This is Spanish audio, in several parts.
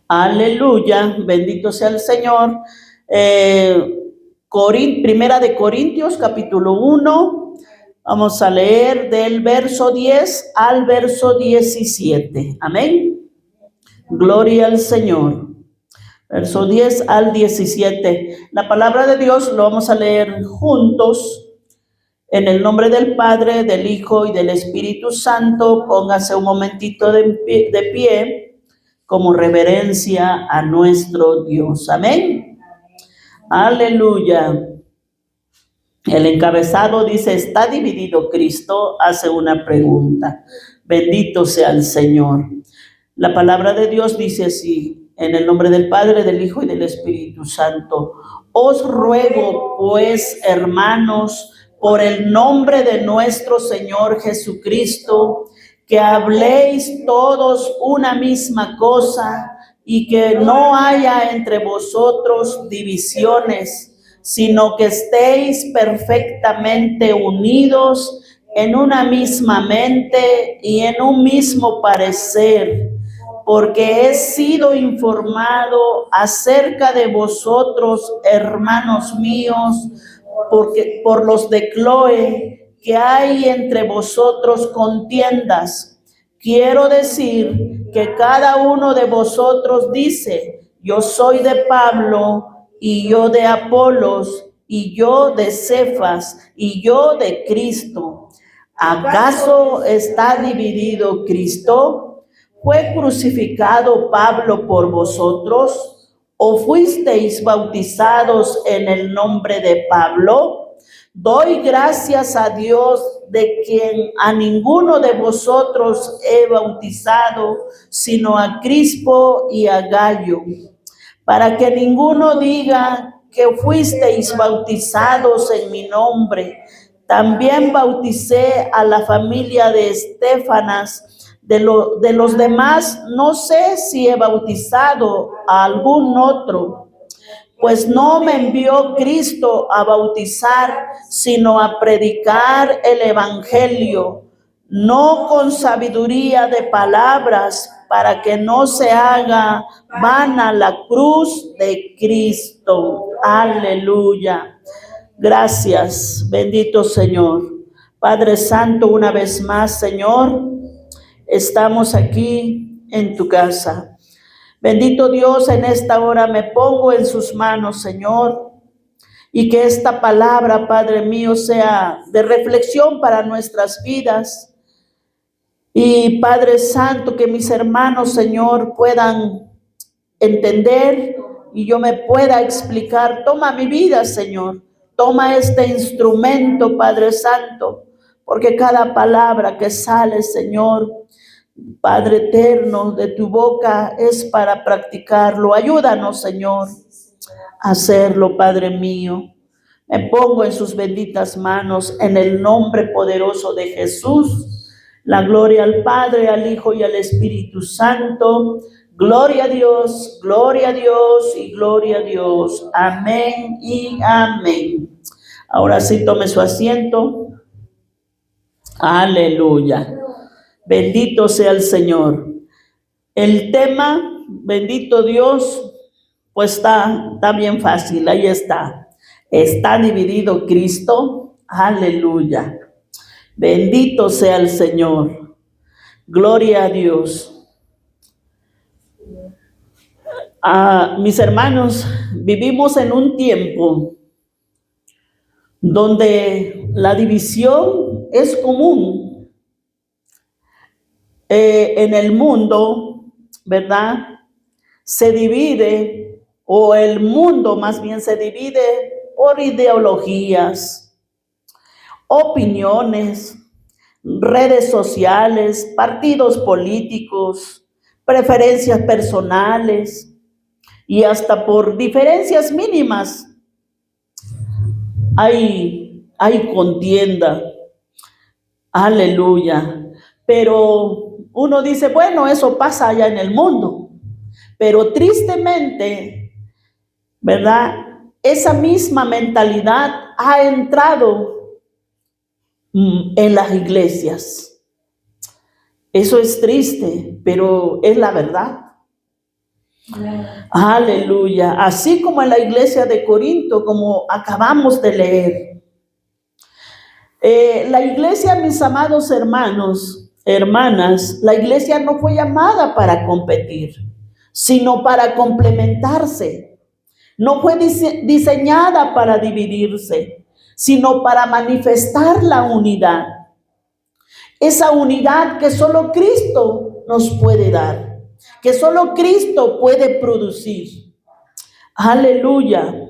Aleluya, bendito sea el Señor. Primera de Corintios, capítulo 1. Vamos a leer del verso 10 al verso 17. Amén. Gloria al Señor. Verso 10 al 17. La palabra de Dios lo vamos a leer juntos. En el nombre del Padre, del Hijo y del Espíritu Santo, póngase un momentito de pie como reverencia a nuestro Dios. Amén. Aleluya. El encabezado dice, ¿está dividido Cristo? Hace una pregunta. Bendito sea el Señor. La palabra de Dios dice así, en el nombre del Padre, del Hijo y del Espíritu Santo. Os ruego, pues, hermanos, por el nombre de nuestro Señor Jesucristo, que habléis todos una misma cosa y que no haya entre vosotros divisiones, sino que estéis perfectamente unidos en una misma mente y en un mismo parecer, porque he sido informado acerca de vosotros, hermanos míos, por los de Cloe, que hay entre vosotros contiendas. Quiero decir que cada uno de vosotros dice, yo soy de Pablo, y yo de Apolos, y yo de Cefas, y yo de Cristo. ¿Acaso está dividido Cristo? ¿Fue crucificado Pablo por vosotros? ¿O fuisteis bautizados en el nombre de Pablo? Doy gracias a Dios, de quien a ninguno de vosotros he bautizado, sino a Crispo y a Gallo, para que ninguno diga que fuisteis bautizados en mi nombre. También bauticé a la familia de Estéfanas. De los demás, no sé si he bautizado a algún otro, pues no me envió Cristo a bautizar, sino a predicar el evangelio, no con sabiduría de palabras, para que no se haga vana la cruz de Cristo. Aleluya. Gracias, bendito Señor. Padre Santo, una vez más, Señor, estamos aquí en tu casa. Bendito Dios, en esta hora me pongo en sus manos, Señor, y que esta palabra, Padre mío, sea de reflexión para nuestras vidas. Y Padre Santo, que mis hermanos, Señor, puedan entender y yo me pueda explicar. Toma mi vida, Señor. Toma este instrumento, Padre Santo, porque cada palabra que sale, Señor, Padre eterno, de tu boca es para practicarlo. Ayúdanos, Señor, a hacerlo, Padre mío. Me pongo en sus benditas manos en el nombre poderoso de Jesús. La gloria al Padre, al Hijo y al Espíritu Santo. Gloria a Dios y gloria a Dios. Amén y amén. Ahora sí, tome su asiento. Aleluya. Bendito sea el Señor. El tema, bendito Dios, pues está bien fácil, ahí está. Está dividido Cristo. Aleluya. Bendito sea el Señor. Gloria a Dios. Mis hermanos, vivimos en un tiempo donde la división es común en el mundo, ¿verdad? Se divide, o el mundo más bien se divide por ideologías, opiniones, redes sociales, partidos políticos, preferencias personales y hasta por diferencias mínimas hay contienda. Aleluya. Pero uno dice, bueno, eso pasa allá en el mundo. Pero tristemente, ¿verdad? Esa misma mentalidad ha entrado en las iglesias. Eso es triste, pero es la verdad. Aleluya. Así como en la iglesia de Corinto, como acabamos de leer. La iglesia, mis amados hermanos, hermanas, la iglesia no fue llamada para competir, sino para complementarse. No fue diseñada para dividirse, sino para manifestar la unidad. Esa unidad que solo Cristo nos puede dar, que solo Cristo puede producir. Aleluya.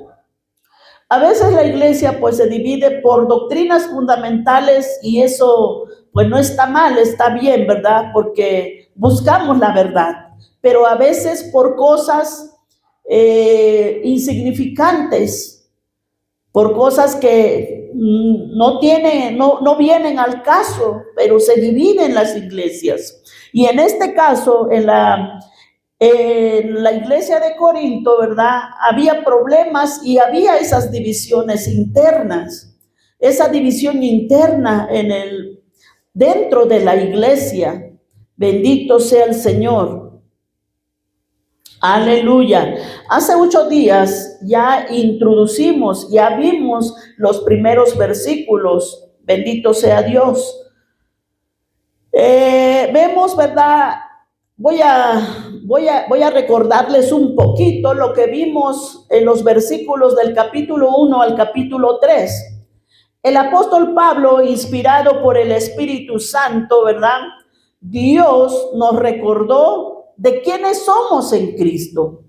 A veces la iglesia pues se divide por doctrinas fundamentales y eso pues no está mal, está bien, ¿verdad? Porque buscamos la verdad, pero a veces por cosas insignificantes, por cosas que no vienen al caso, pero se dividen las iglesias. Y en este caso, en la iglesia de Corinto, ¿verdad? Había problemas y había esas divisiones internas, esa división interna dentro de la iglesia. Bendito sea el Señor. Aleluya. Hace 8 días ya introducimos, ya vimos los primeros versículos. Bendito sea Dios. Vemos, ¿verdad? Voy a recordarles un poquito lo que vimos en los versículos del capítulo 1 al capítulo 3. El apóstol Pablo, inspirado por el Espíritu Santo, ¿verdad? Dios nos recordó de quiénes somos en Cristo.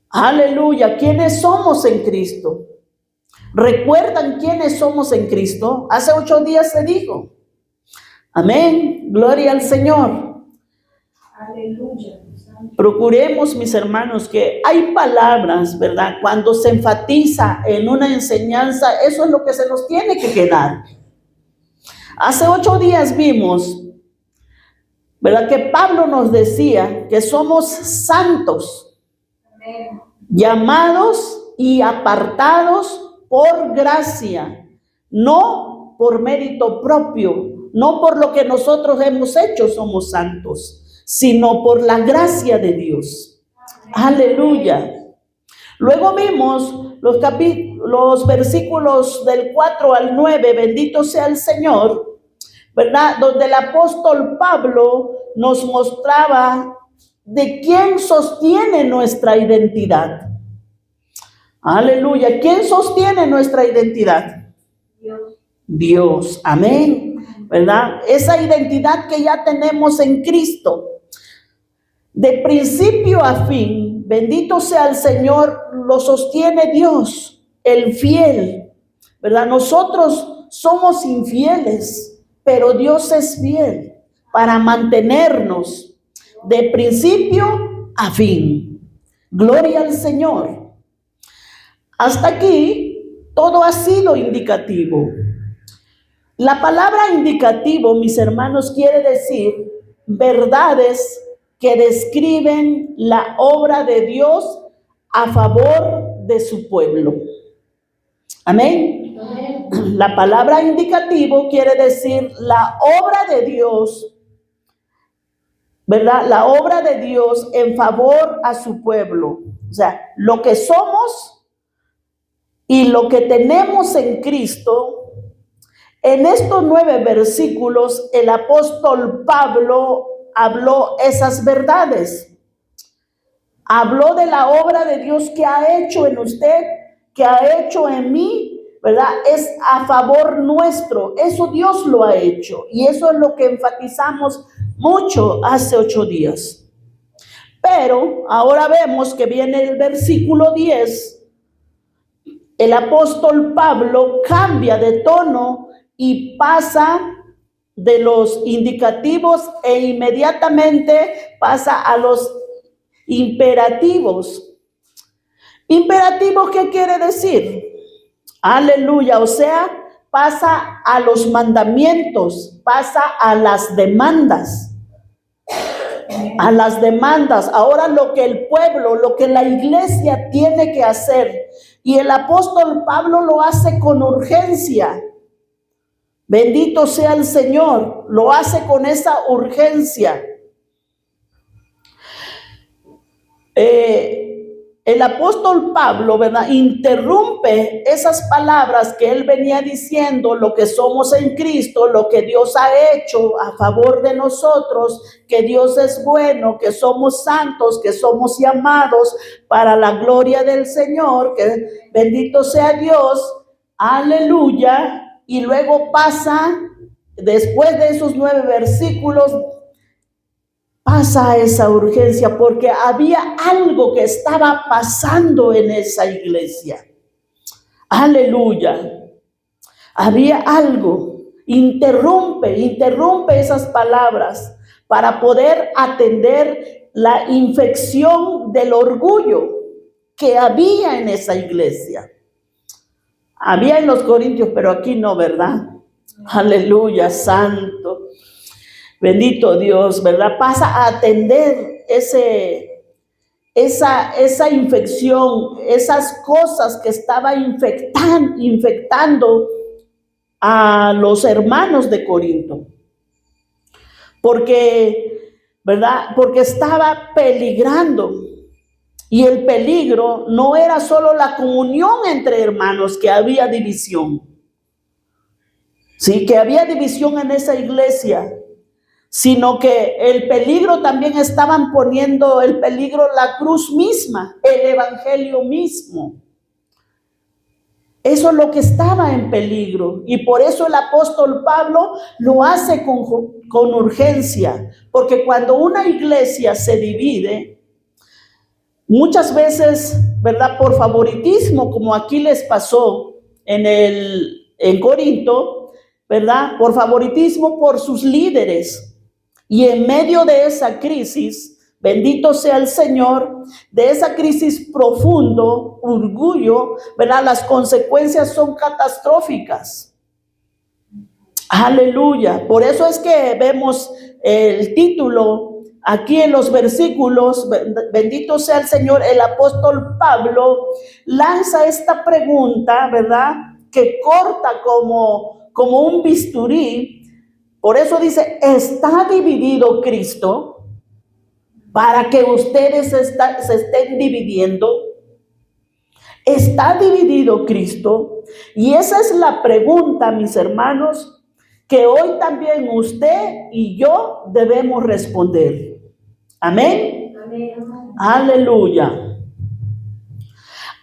Aleluya, ¿quiénes somos en Cristo? ¿Recuerdan quiénes somos en Cristo? Hace 8 días se dijo. Amén, gloria al Señor. Aleluya. Procuremos, mis hermanos, que hay palabras, ¿verdad? Cuando se enfatiza en una enseñanza, eso es lo que se nos tiene que quedar. Hace 8 días vimos, ¿verdad? Que Pablo nos decía que somos santos, llamados y apartados por gracia, no por mérito propio, no por lo que nosotros hemos hecho somos santos, sino por la gracia de Dios. Aleluya. Luego vimos los versículos del 4 al 9, bendito sea el Señor, ¿verdad? Donde el apóstol Pablo nos mostraba de quién sostiene nuestra identidad. Aleluya. ¿Quién sostiene nuestra identidad? Dios. Dios. Amén. ¿Verdad? Esa identidad que ya tenemos en Cristo. De principio a fin, bendito sea el Señor, lo sostiene Dios, el fiel. ¿Verdad? Nosotros somos infieles, pero Dios es fiel para mantenernos de principio a fin. Gloria al Señor. Hasta aquí, todo ha sido indicativo. La palabra indicativo, mis hermanos, quiere decir verdades que describen la obra de Dios a favor de su pueblo. Amén. Amén. La palabra indicativo quiere decir la obra de Dios, ¿verdad? La obra de Dios en favor a su pueblo. O sea, lo que somos y lo que tenemos en Cristo. En estos 9 versículos, el apóstol Pablo habló esas verdades. Habló de la obra de Dios que ha hecho en usted, que ha hecho en mí, ¿verdad? Es a favor nuestro. Eso Dios lo ha hecho. Y eso es lo que enfatizamos mucho hace 8 días. Pero ahora vemos que viene el versículo 10. El apóstol Pablo cambia de tono y pasa de los indicativos e inmediatamente pasa a los imperativos. ¿Imperativos qué quiere decir? Aleluya, o sea, pasa a los mandamientos, pasa a las demandas. A las demandas. Ahora lo que el pueblo, lo que la iglesia tiene que hacer. Y el apóstol Pablo lo hace con urgencia. Bendito sea el Señor, lo hace con esa urgencia. el apóstol Pablo, ¿verdad?, interrumpe esas palabras que él venía diciendo, lo que somos en Cristo, lo que Dios ha hecho a favor de nosotros, que Dios es bueno, que somos santos, que somos llamados para la gloria del Señor, que bendito sea Dios, aleluya. Y luego pasa, después de esos 9 versículos, pasa esa urgencia porque había algo que estaba pasando en esa iglesia. Aleluya. Había algo. Interrumpe esas palabras para poder atender la infección del orgullo que había en esa iglesia. Había en los Corintios, pero aquí no, ¿verdad? Aleluya, santo. Bendito Dios, ¿verdad? Pasa a atender esa infección, esas cosas que estaba infectando a los hermanos de Corinto. Porque, ¿verdad? Porque estaba peligrando. Y el peligro no era solo la comunión entre hermanos, que había división. Sí, que había división en esa iglesia, sino que el peligro también estaban poniendo el peligro la cruz misma, el evangelio mismo. Eso es lo que estaba en peligro, y por eso el apóstol Pablo lo hace con urgencia, porque cuando una iglesia se divide, muchas veces, ¿verdad?, por favoritismo, como aquí les pasó en Corinto, ¿verdad?, por favoritismo por sus líderes. Y en medio de esa crisis, bendito sea el Señor, de esa crisis profundo, orgullo, ¿verdad?, las consecuencias son catastróficas. Aleluya. Por eso es que vemos el título aquí en los versículos, bendito sea el Señor. El apóstol Pablo lanza esta pregunta, ¿verdad?, que corta como un bisturí. Por eso dice, ¿está dividido Cristo para que ustedes se estén dividiendo? ¿Está dividido Cristo? Y esa es la pregunta, mis hermanos, que hoy también usted y yo debemos responder. Amén. Amén. Aleluya.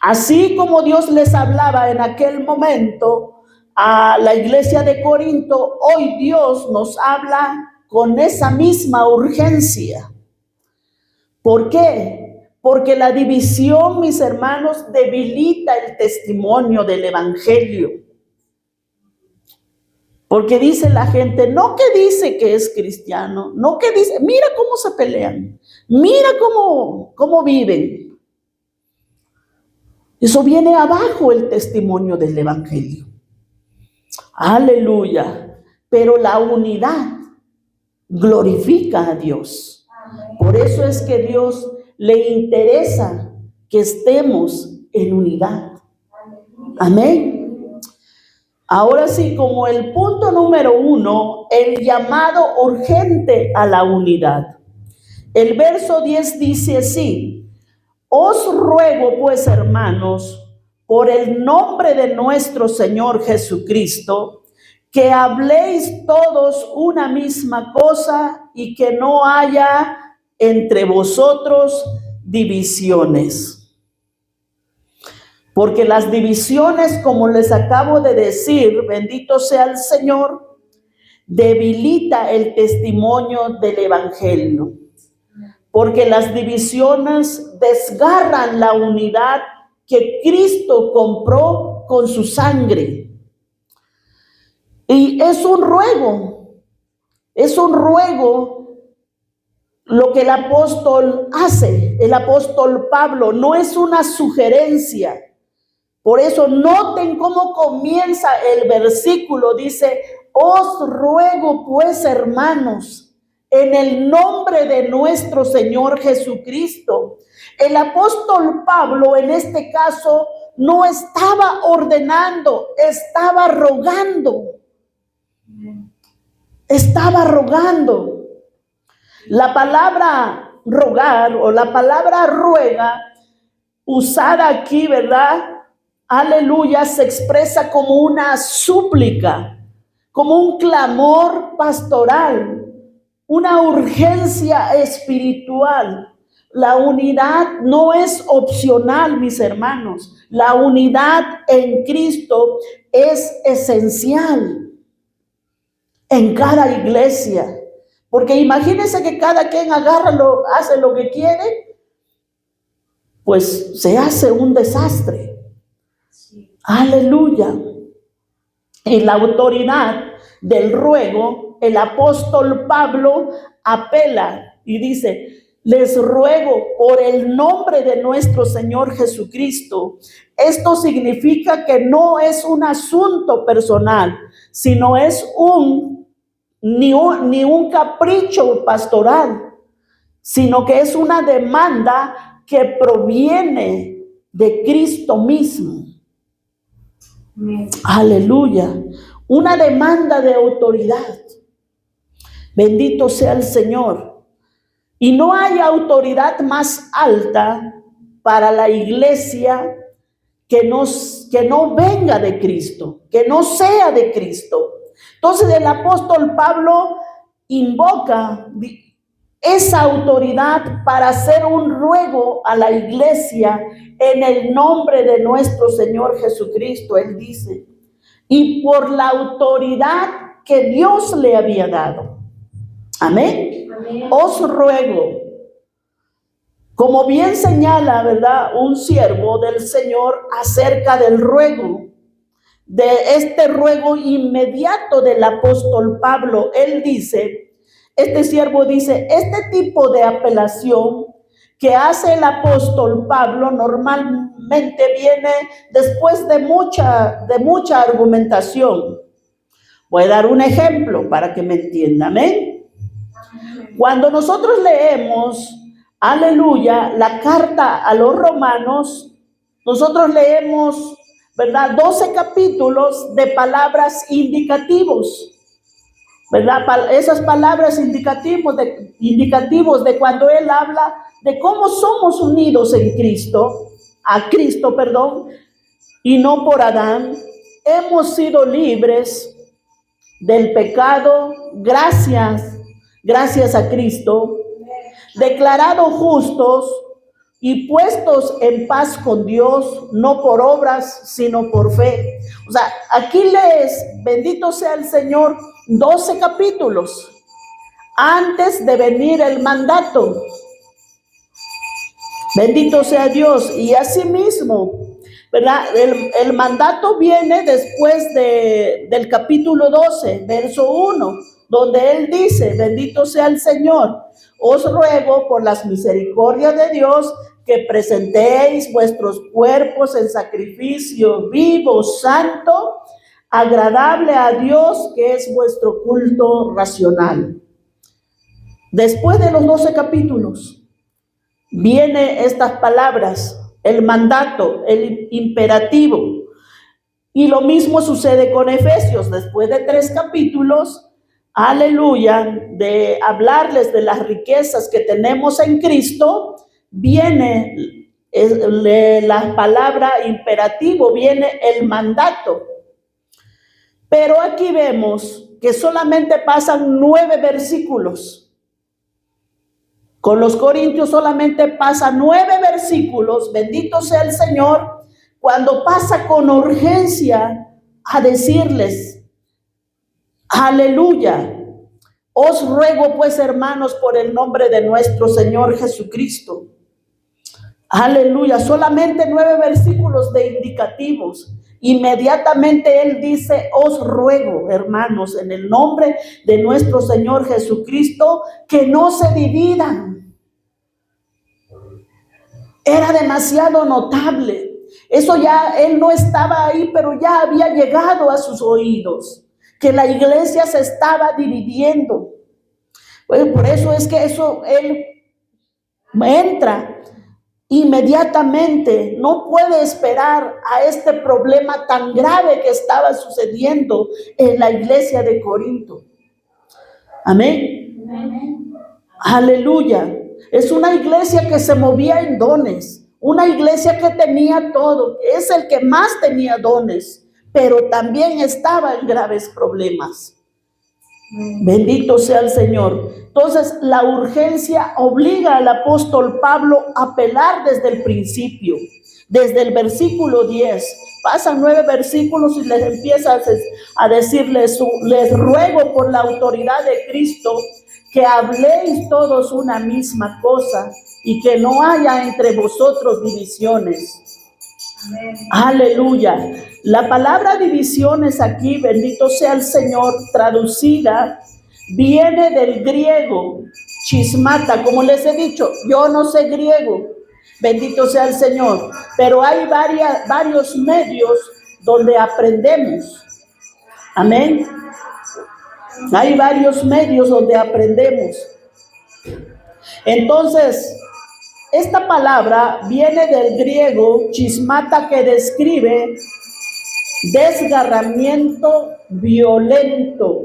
Así como Dios les hablaba en aquel momento a la iglesia de Corinto, hoy Dios nos habla con esa misma urgencia. ¿Por qué? Porque la división, mis hermanos, debilita el testimonio del evangelio. Porque dice la gente, no que dice que es cristiano, no que dice, mira cómo se pelean, mira cómo viven. Eso viene abajo el testimonio del evangelio. Aleluya. Pero la unidad glorifica a Dios. Por eso es que Dios le interesa que estemos en unidad. Amén. Ahora sí, como el punto número 1, el llamado urgente a la unidad. El verso 10 dice así: os ruego pues, hermanos, por el nombre de nuestro Señor Jesucristo, que habléis todos una misma cosa y que no haya entre vosotros divisiones. Porque las divisiones, como les acabo de decir, bendito sea el Señor, debilita el testimonio del evangelio. Porque las divisiones desgarran la unidad que Cristo compró con su sangre. Y es un ruego lo que el apóstol hace, el apóstol Pablo, no es una sugerencia. Por eso noten cómo comienza el versículo, dice, os ruego pues, hermanos, en el nombre de nuestro Señor Jesucristo. El apóstol Pablo en este caso no estaba ordenando, estaba rogando. Estaba rogando. La palabra rogar o la palabra ruega usada aquí, ¿verdad? Aleluya, se expresa como una súplica, como un clamor pastoral, una urgencia espiritual. La unidad no es opcional, mis hermanos. La unidad en Cristo es esencial en cada iglesia. Porque imagínense que cada quien hace lo que quiere, pues se hace un desastre. Sí. Aleluya. En la autoridad del ruego, el apóstol Pablo apela y dice: les ruego por el nombre de nuestro Señor Jesucristo. Esto significa que no es un asunto personal, sino es ni un capricho pastoral, sino que es una demanda que proviene de Cristo mismo. Aleluya. Una demanda de autoridad. Bendito sea el Señor. Y no hay autoridad más alta para la iglesia que no venga de Cristo, que no sea de Cristo. Entonces el apóstol Pablo invoca esa autoridad para hacer un ruego a la iglesia en el nombre de nuestro Señor Jesucristo. Él dice, y por la autoridad que Dios le había dado. Amén. Amén. Os ruego, como bien señala, ¿verdad?, un siervo del Señor acerca del ruego, de este ruego inmediato del apóstol Pablo. Él dice, este siervo dice, este tipo de apelación que hace el apóstol Pablo normalmente viene después de mucha argumentación. Voy a dar un ejemplo para que me entiendan. ¿Amén? Cuando nosotros leemos, aleluya, la carta a los romanos, nosotros leemos, ¿verdad?, 12 capítulos de palabras indicativos, ¿verdad? Esas palabras indicativos de cuando él habla de cómo somos unidos en Cristo, y no por Adán. Hemos sido libres del pecado, gracias a Cristo, declarados justos y puestos en paz con Dios, no por obras, sino por fe. O sea, aquí lees, bendito sea el Señor, 12 capítulos antes de venir el mandato. Bendito sea Dios. Y asimismo, ¿verdad?, el mandato viene después del capítulo 12, verso 1, donde él dice, bendito sea el Señor, os ruego por las misericordias de Dios que presentéis vuestros cuerpos en sacrificio vivo, santo, agradable a Dios, que es vuestro culto racional. Después de los 12 capítulos, vienen estas palabras, el mandato, el imperativo. Y lo mismo sucede con Efesios. Después de 3 capítulos, aleluya, de hablarles de las riquezas que tenemos en Cristo, viene la palabra imperativo, viene el mandato. Pero aquí vemos que solamente pasan 9 versículos. Con los Corintios solamente pasa 9 versículos, bendito sea el Señor, cuando pasa con urgencia a decirles, aleluya, os ruego pues, hermanos, por el nombre de nuestro Señor Jesucristo. Aleluya, solamente 9 versículos de indicativos. Inmediatamente él dice, os ruego, hermanos, en el nombre de nuestro Señor Jesucristo, que no se dividan. Era demasiado notable. Eso ya, él no estaba ahí, pero ya había llegado a sus oídos, que la iglesia se estaba dividiendo. Bueno, por eso es que él entra inmediatamente, no puede esperar a este problema tan grave que estaba sucediendo en la iglesia de Corinto. Amén. Amén. Aleluya. Es una iglesia que se movía en dones, una iglesia que tenía todo, es el que más tenía dones, pero también estaba en graves problemas. Bendito sea el Señor. Entonces, la urgencia obliga al apóstol Pablo a apelar desde el principio, desde el versículo 10. Pasan 9 versículos y les empieza a decirles, les ruego por la autoridad de Cristo que habléis todos una misma cosa y que no haya entre vosotros divisiones. Amén. Aleluya. La palabra divisiones aquí, bendito sea el Señor, traducida, viene del griego, chismata. Como les he dicho, yo no sé griego, bendito sea el Señor, pero hay varios medios donde aprendemos. Amén. Hay varios medios donde aprendemos. Entonces, esta palabra viene del griego chismata, que describe desgarramiento violento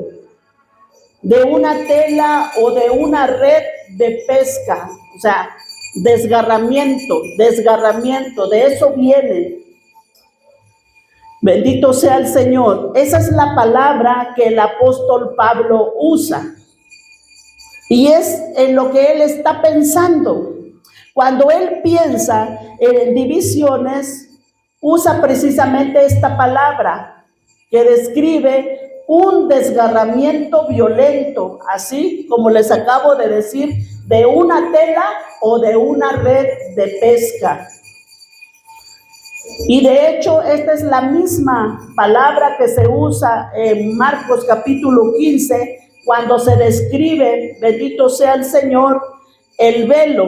de una tela o de una red de pesca. O sea, desgarramiento, de eso viene. Bendito sea el Señor. Esa es la palabra que el apóstol Pablo usa. Y es en lo que él está pensando. Cuando él piensa en divisiones, usa precisamente esta palabra que describe un desgarramiento violento, así como les acabo de decir, de una tela o de una red de pesca. Y de hecho, esta es la misma palabra que se usa en Marcos capítulo 15, cuando se describe, bendito sea el Señor, el velo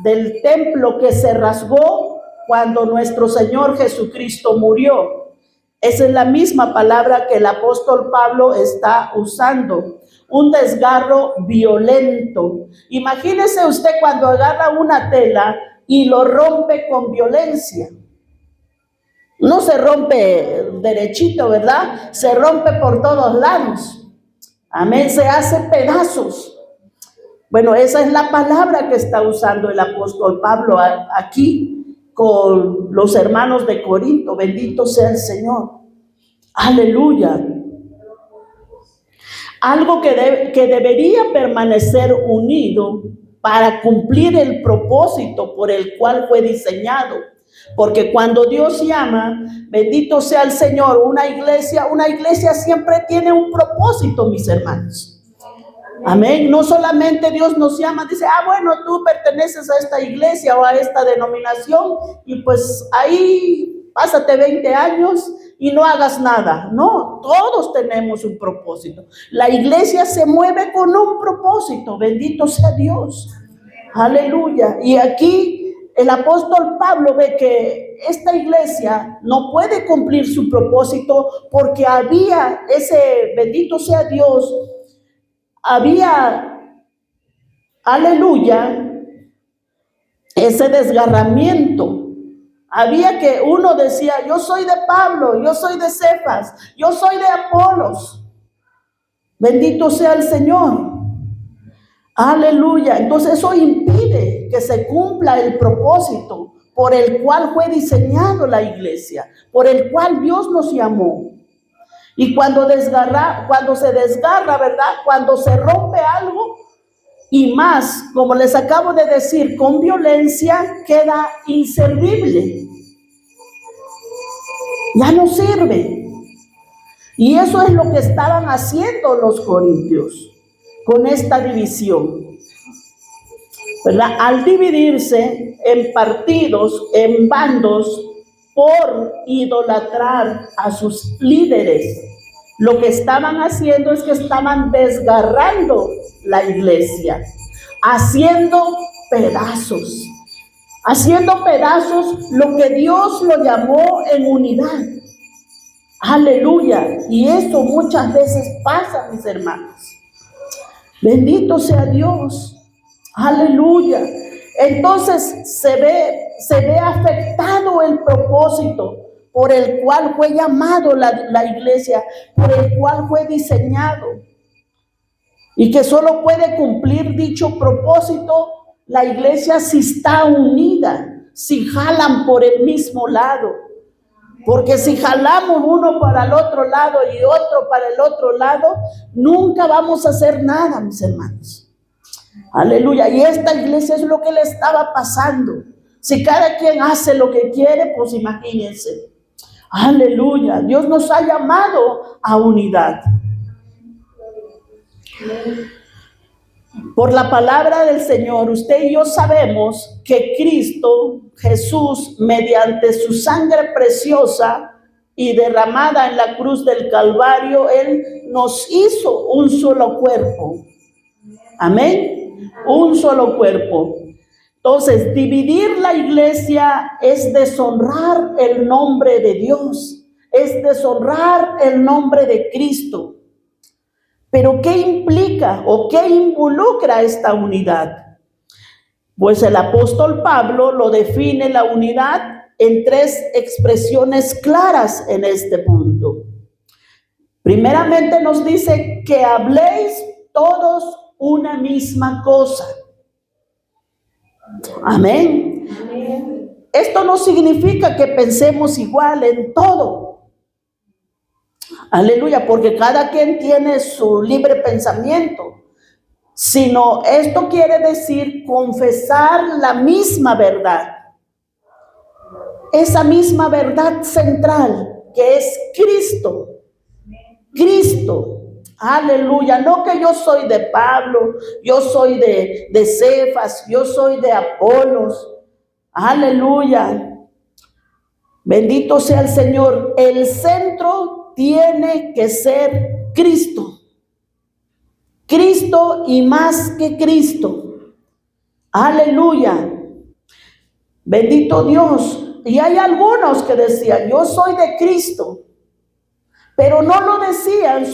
del templo que se rasgó cuando nuestro Señor Jesucristo murió. Esa es la misma palabra que el apóstol Pablo está usando. Un desgarro violento. Imagínese usted cuando agarra una tela y lo rompe con violencia. No se rompe derechito, ¿verdad? Se rompe por todos lados. Amén, se hace pedazos. Bueno, esa es la palabra que está usando el apóstol Pablo aquí con los hermanos de Corinto. Bendito sea el Señor. Aleluya. Algo que debería permanecer unido para cumplir el propósito por el cual fue diseñado. Porque cuando Dios llama, bendito sea el Señor, una iglesia siempre tiene un propósito, mis hermanos. Amén. No solamente Dios nos llama, dice, bueno, tú perteneces a esta iglesia o a esta denominación y pues ahí pásate 20 años y no hagas nada. No, todos tenemos un propósito. La iglesia se mueve con un propósito, bendito sea Dios. Aleluya. Y aquí el apóstol Pablo ve que esta iglesia no puede cumplir su propósito porque había ese, bendito sea Dios, había, aleluya, ese desgarramiento. Había que uno decía, yo soy de Pablo, yo soy de Cefas, yo soy de Apolos. Bendito sea el Señor. Aleluya. Entonces eso impide que se cumpla el propósito por el cual fue diseñado la iglesia, por el cual Dios nos llamó. Y cuando se desgarra, ¿verdad? Cuando se rompe algo, y más, como les acabo de decir, con violencia, queda inservible. Ya no sirve. Y eso es lo que estaban haciendo los corintios con esta división, ¿verdad? Al dividirse en partidos, en bandos, por idolatrar a sus líderes, lo que estaban haciendo es que estaban desgarrando la iglesia, haciendo pedazos lo que Dios lo llamó en unidad. Aleluya. Y eso muchas veces pasa, mis hermanos. Bendito sea Dios. Aleluya. Entonces se ve afectado el propósito por el cual fue llamado la iglesia, por el cual fue diseñado. Y que solo puede cumplir dicho propósito la iglesia si está unida, si jalan por el mismo lado. Porque si jalamos uno para el otro lado y otro para el otro lado, nunca vamos a hacer nada, mis hermanos. Aleluya. Y esta iglesia es lo que le estaba pasando. Si cada quien hace lo que quiere, pues imagínense. Aleluya. Dios nos ha llamado a unidad. Por la palabra del Señor, usted y yo sabemos que Cristo, Jesús, mediante su sangre preciosa y derramada en la cruz del Calvario, Él nos hizo un solo cuerpo. Amén. Un solo cuerpo. Entonces, dividir la iglesia es deshonrar el nombre de Dios, es deshonrar el nombre de Cristo. Pero ¿qué implica o qué involucra esta unidad? Pues el apóstol Pablo lo define la unidad en 3 expresiones claras en este punto. Primeramente nos dice que habléis todos una misma cosa. Amén. Amén. Esto no significa que pensemos igual en todo. Aleluya, porque cada quien tiene su libre pensamiento. Sino esto quiere decir confesar la misma verdad. Esa misma verdad central que es Cristo. Cristo. Aleluya, no que yo soy de Pablo, yo soy de Cefas, yo soy de Apolos. Aleluya. Bendito sea el Señor. El centro tiene que ser Cristo. Cristo y más que Cristo. Aleluya. Bendito Dios. Y hay algunos que decían, yo soy de Cristo. Pero no lo decían,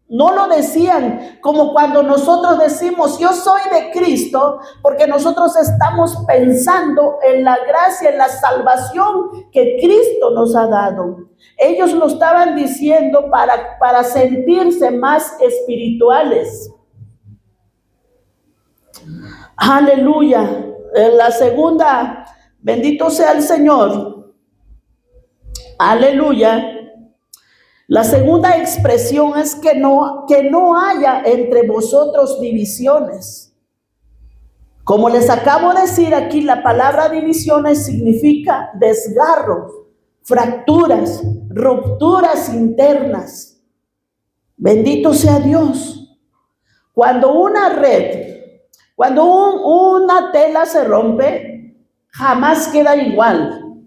no lo decían como cuando nosotros decimos, yo soy de Cristo, porque nosotros estamos pensando en la gracia, en la salvación que Cristo nos ha dado. Ellos lo estaban diciendo para sentirse más espirituales. Aleluya. La segunda, bendito sea el Señor. Aleluya. La segunda expresión es que no haya entre vosotros divisiones. Como les acabo de decir aquí, la palabra divisiones significa desgarro, fracturas, rupturas internas. Bendito sea Dios. Cuando una tela se rompe, jamás queda igual.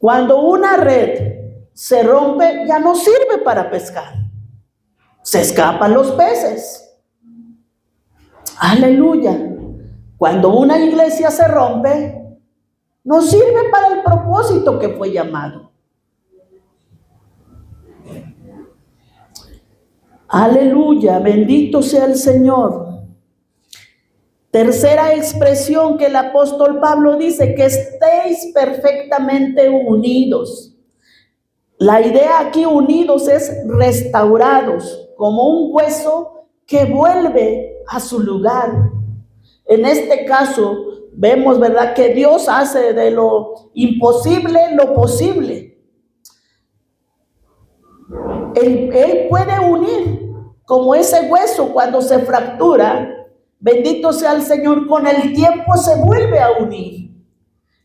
Cuando una red se rompe, ya no sirve para pescar. Se escapan los peces. Aleluya. Cuando una iglesia se rompe, no sirve para el propósito que fue llamado. Aleluya. Bendito sea el Señor. Tercera expresión que el apóstol Pablo dice, que estéis perfectamente unidos. La idea aquí unidos es restaurados, como un hueso que vuelve a su lugar. En este caso, vemos, ¿verdad?, que Dios hace de lo imposible lo posible. Él puede unir como ese hueso cuando se fractura. Bendito sea el Señor, con el tiempo se vuelve a unir.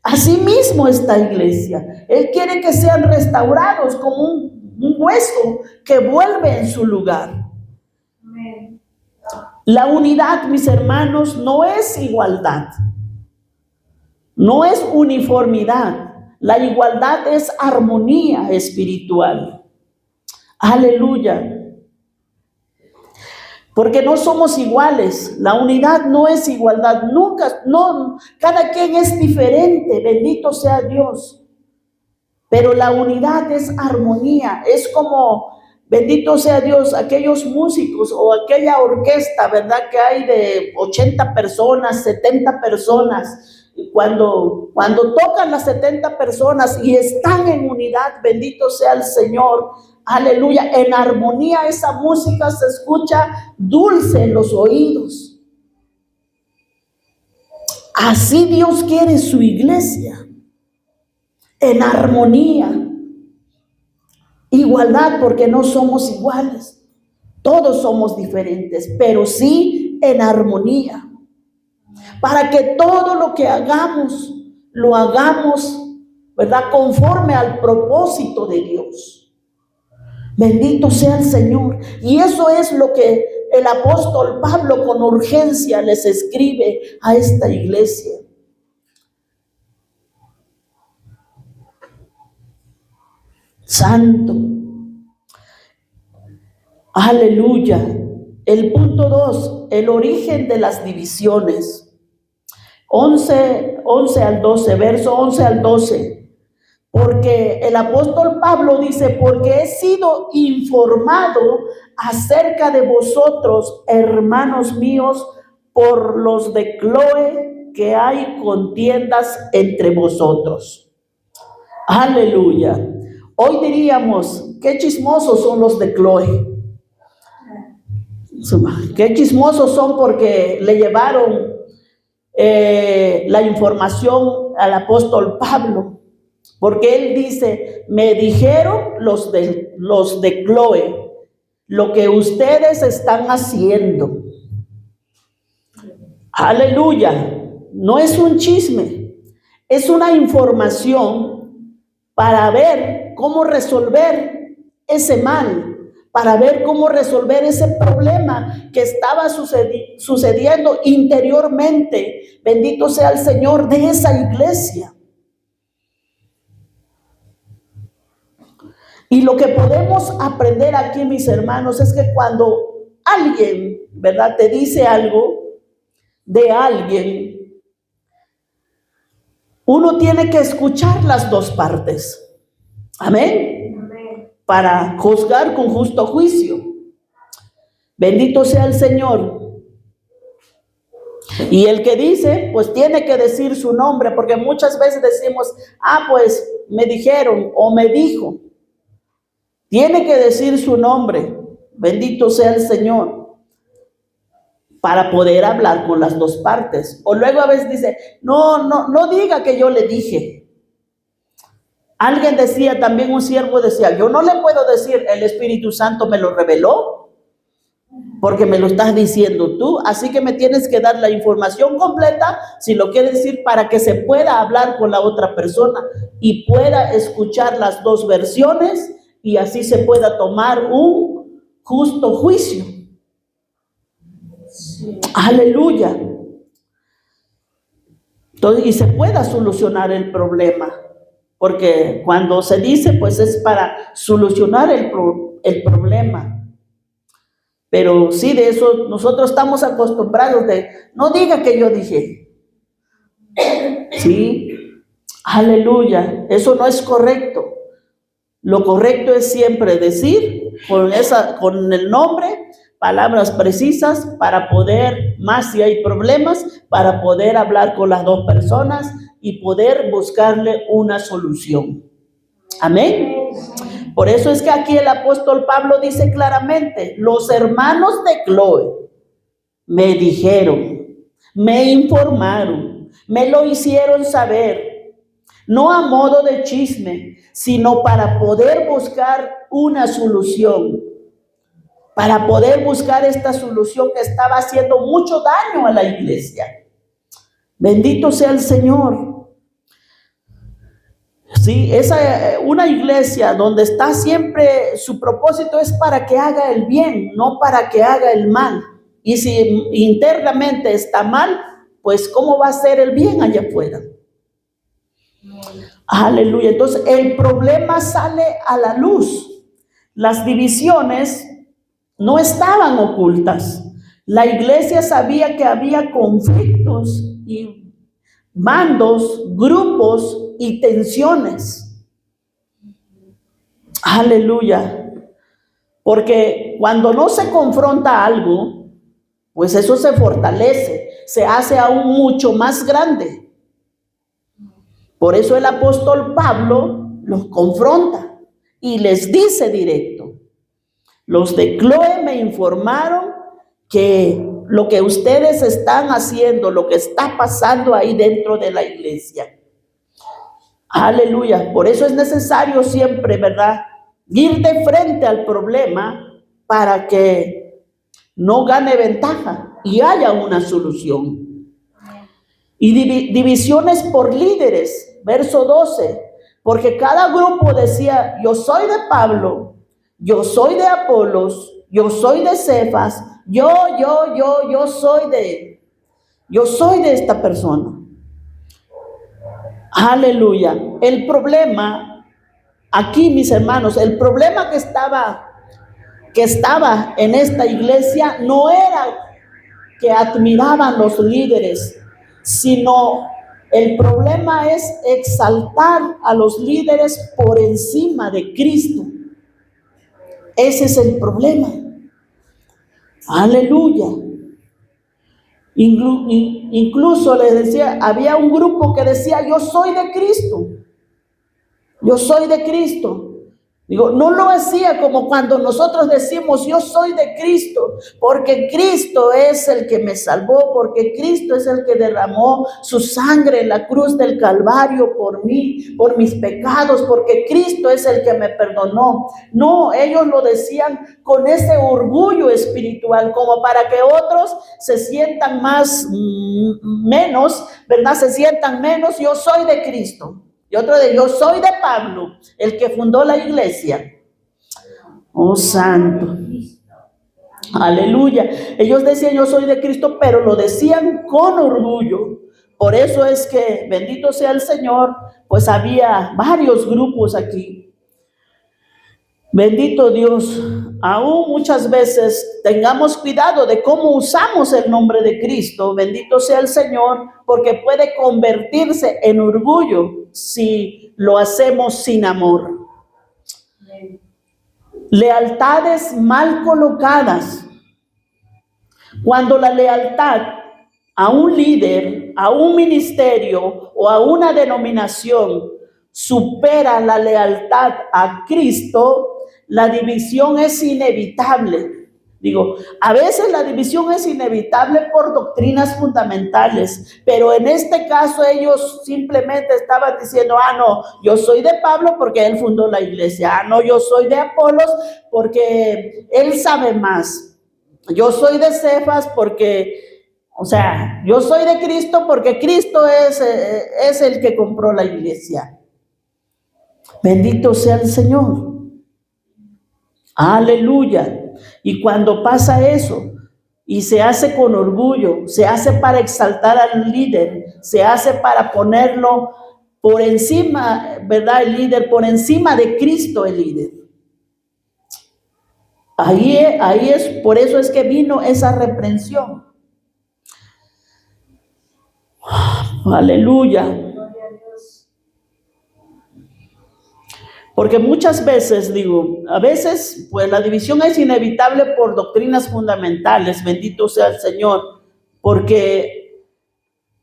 Así mismo esta iglesia. Él quiere que sean restaurados como un hueso que vuelve en su lugar. Amén. La unidad, mis hermanos, no es igualdad. No es uniformidad. La igualdad es armonía espiritual. Aleluya. Porque no somos iguales. La unidad no es igualdad. Nunca, no, cada quien es diferente. Bendito sea Dios. Pero la unidad es armonía. Es como, bendito sea Dios, aquellos músicos o aquella orquesta, ¿verdad?, que hay de 80 personas, 70 personas. Cuando tocan las 70 personas y están en unidad, bendito sea el Señor. Aleluya, en armonía esa música se escucha dulce en los oídos. Así Dios quiere su iglesia, en armonía, igualdad, porque no somos iguales, todos somos diferentes, pero sí en armonía, para que todo lo que hagamos, lo hagamos, ¿verdad?, conforme al propósito de Dios. Bendito sea el Señor. Y eso es lo que el apóstol Pablo con urgencia les escribe a esta iglesia. Santo. Aleluya. El punto 2, el origen de las divisiones. 11 al 12, verso 11 al 12. Porque el apóstol Pablo dice, porque he sido informado acerca de vosotros, hermanos míos, por los de Cloé, que hay contiendas entre vosotros. Aleluya. Hoy diríamos, qué chismosos son los de Cloé. Qué chismosos son porque le llevaron la información al apóstol Pablo. Porque él dice, me dijeron los de Cloé, lo que ustedes están haciendo. Aleluya. No es un chisme, es una información para ver cómo resolver ese mal, para ver cómo resolver ese problema que estaba sucediendo interiormente. Bendito sea el Señor de esa iglesia. Y lo que podemos aprender aquí, mis hermanos, es que cuando alguien, ¿verdad?, te dice algo de alguien, uno tiene que escuchar las dos partes. Amén. Amén. Para juzgar con justo juicio. Bendito sea el Señor. Y el que dice, pues tiene que decir su nombre, porque muchas veces decimos, pues me dijeron o me dijo. Tiene que decir su nombre, bendito sea el Señor, para poder hablar con las dos partes. O luego a veces dice, no diga que yo le dije. Alguien decía, también un siervo decía, yo no le puedo decir, el Espíritu Santo me lo reveló, porque me lo estás diciendo tú, así que me tienes que dar la información completa, si lo quieres decir, para que se pueda hablar con la otra persona y pueda escuchar las dos versiones, y así se pueda tomar un justo juicio. Sí. Aleluya. Entonces, y se pueda solucionar el problema. Porque cuando se dice, pues es para solucionar el problema. Pero sí, de eso nosotros estamos acostumbrados de, no diga que yo dije. Sí. Aleluya. Eso no es correcto. Lo correcto es siempre decir con el nombre, palabras precisas para poder, más si hay problemas, para poder hablar con las dos personas y poder buscarle una solución. Amén. Por eso es que aquí el apóstol Pablo dice claramente, los hermanos de Cloé me dijeron, me informaron, me lo hicieron saber. No a modo de chisme, sino para poder buscar una solución. Para poder buscar esta solución que estaba haciendo mucho daño a la iglesia. Bendito sea el Señor. Sí, una iglesia donde está siempre, su propósito es para que haga el bien, no para que haga el mal. Y si internamente está mal, pues ¿cómo va a ser el bien allá afuera? Aleluya. Entonces el problema sale a la luz. Las divisiones no estaban ocultas. La iglesia sabía que había conflictos y bandos, grupos y tensiones. Aleluya. Porque cuando no se confronta algo, pues eso se fortalece, se hace aún mucho más grande. Por eso el apóstol Pablo los confronta y les dice directo, los de Cloé me informaron que lo que ustedes están haciendo, lo que está pasando ahí dentro de la iglesia. Aleluya. Por eso es necesario siempre, ¿verdad?, ir de frente al problema para que no gane ventaja y haya una solución. Y divisiones por líderes, verso 12, porque cada grupo decía, yo soy de Pablo, yo soy de Apolos, yo soy de Cefas, yo soy de esta persona. Aleluya. El problema, aquí mis hermanos, el problema que estaba en esta iglesia no era que admiraban los líderes, sino el problema es exaltar a los líderes por encima de Cristo. Ese es el problema. Aleluya. Incluso les decía, había un grupo que decía, yo soy de Cristo. Yo soy de Cristo. Digo, no lo hacía como cuando nosotros decimos, yo soy de Cristo, porque Cristo es el que me salvó, porque Cristo es el que derramó su sangre en la cruz del Calvario por mí, por mis pecados, porque Cristo es el que me perdonó. No, ellos lo decían con ese orgullo espiritual, como para que otros se sientan menos, ¿verdad? Se sientan menos, yo soy de Cristo. Y otro de yo soy de Pablo, el que fundó la iglesia. Oh, santo. Aleluya. Ellos decían yo soy de Cristo, pero lo decían con orgullo. Por eso es que, bendito sea el Señor, pues había varios grupos aquí. Bendito Dios. Aún muchas veces tengamos cuidado de cómo usamos el nombre de Cristo. Bendito sea el Señor, porque puede convertirse en orgullo si lo hacemos sin amor. Lealtades mal colocadas. Cuando la lealtad a un líder, a un ministerio o a una denominación supera la lealtad a Cristo, la división es inevitable. Digo, a veces la división es inevitable por doctrinas fundamentales, pero en este caso ellos simplemente estaban diciendo, no, yo soy de Pablo porque él fundó la iglesia, no, yo soy de Apolos porque él sabe más, yo soy de Cefas porque, yo soy de Cristo porque Cristo es el que compró la iglesia. Bendito sea el Señor. Aleluya. Y cuando pasa eso y se hace con orgullo, se hace para exaltar al líder, se hace para ponerlo por encima, ¿verdad? El líder, por encima de Cristo el líder. Ahí es, por eso es que vino esa reprensión. Aleluya. Porque muchas veces, a veces, pues la división es inevitable por doctrinas fundamentales, bendito sea el Señor, porque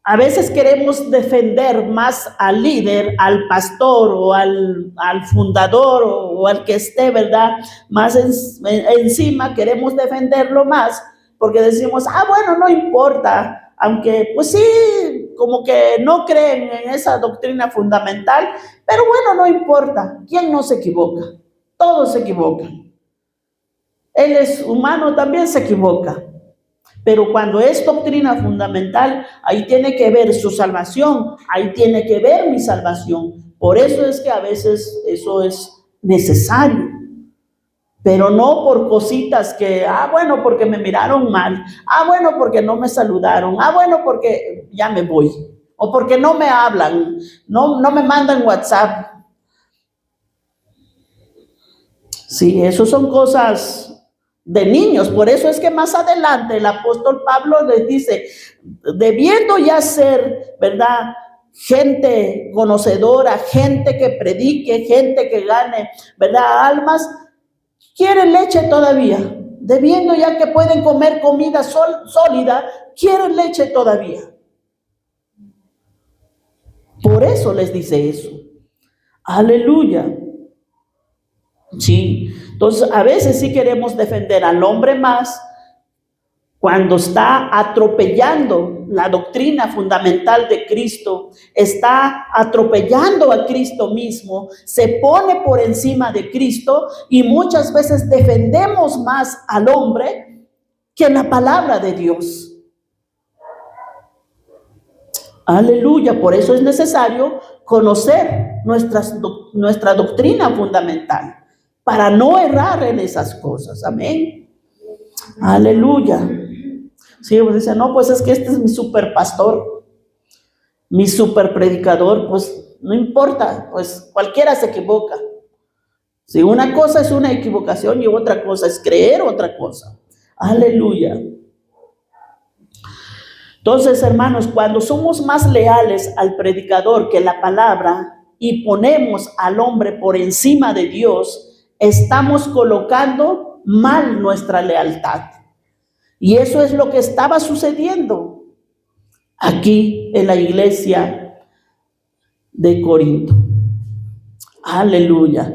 a veces queremos defender más al líder, al pastor o al fundador o al que esté, ¿verdad? Más encima, queremos defenderlo más, porque decimos, bueno, no importa. Aunque, pues sí, como que no creen en esa doctrina fundamental, pero bueno, no importa. ¿Quién no se equivoca? Todos se equivocan. Él es humano, también se equivoca. Pero cuando es doctrina fundamental, ahí tiene que ver su salvación, ahí tiene que ver mi salvación. Por eso es que a veces eso es necesario. Pero no por cositas que, bueno, porque me miraron mal, bueno, porque no me saludaron, bueno, porque ya me voy, o porque no me hablan, no me mandan WhatsApp. Sí, eso son cosas de niños. Por eso es que más adelante el apóstol Pablo les dice, debiendo ya ser, ¿verdad?, gente conocedora, gente que predique, gente que gane, ¿verdad?, almas, quieren leche todavía, debiendo ya que pueden comer comida sólida, quieren leche todavía. Por eso les dice eso. Aleluya. Sí, entonces a veces sí queremos defender al hombre más cuando está atropellando la doctrina fundamental de Cristo, está atropellando a Cristo mismo, se pone por encima de Cristo y muchas veces defendemos más al hombre que la palabra de Dios. Aleluya, por eso es necesario conocer nuestra doctrina fundamental para no errar en esas cosas. Amén. Aleluya. Sí, pues dice, no, pues es que este es mi super pastor, mi super predicador, pues no importa, pues cualquiera se equivoca. Si una cosa es una equivocación y otra cosa es creer otra cosa. Aleluya. Entonces, hermanos, cuando somos más leales al predicador que la palabra y ponemos al hombre por encima de Dios, estamos colocando mal nuestra lealtad. Y eso es lo que estaba sucediendo aquí en la iglesia de Corinto. Aleluya.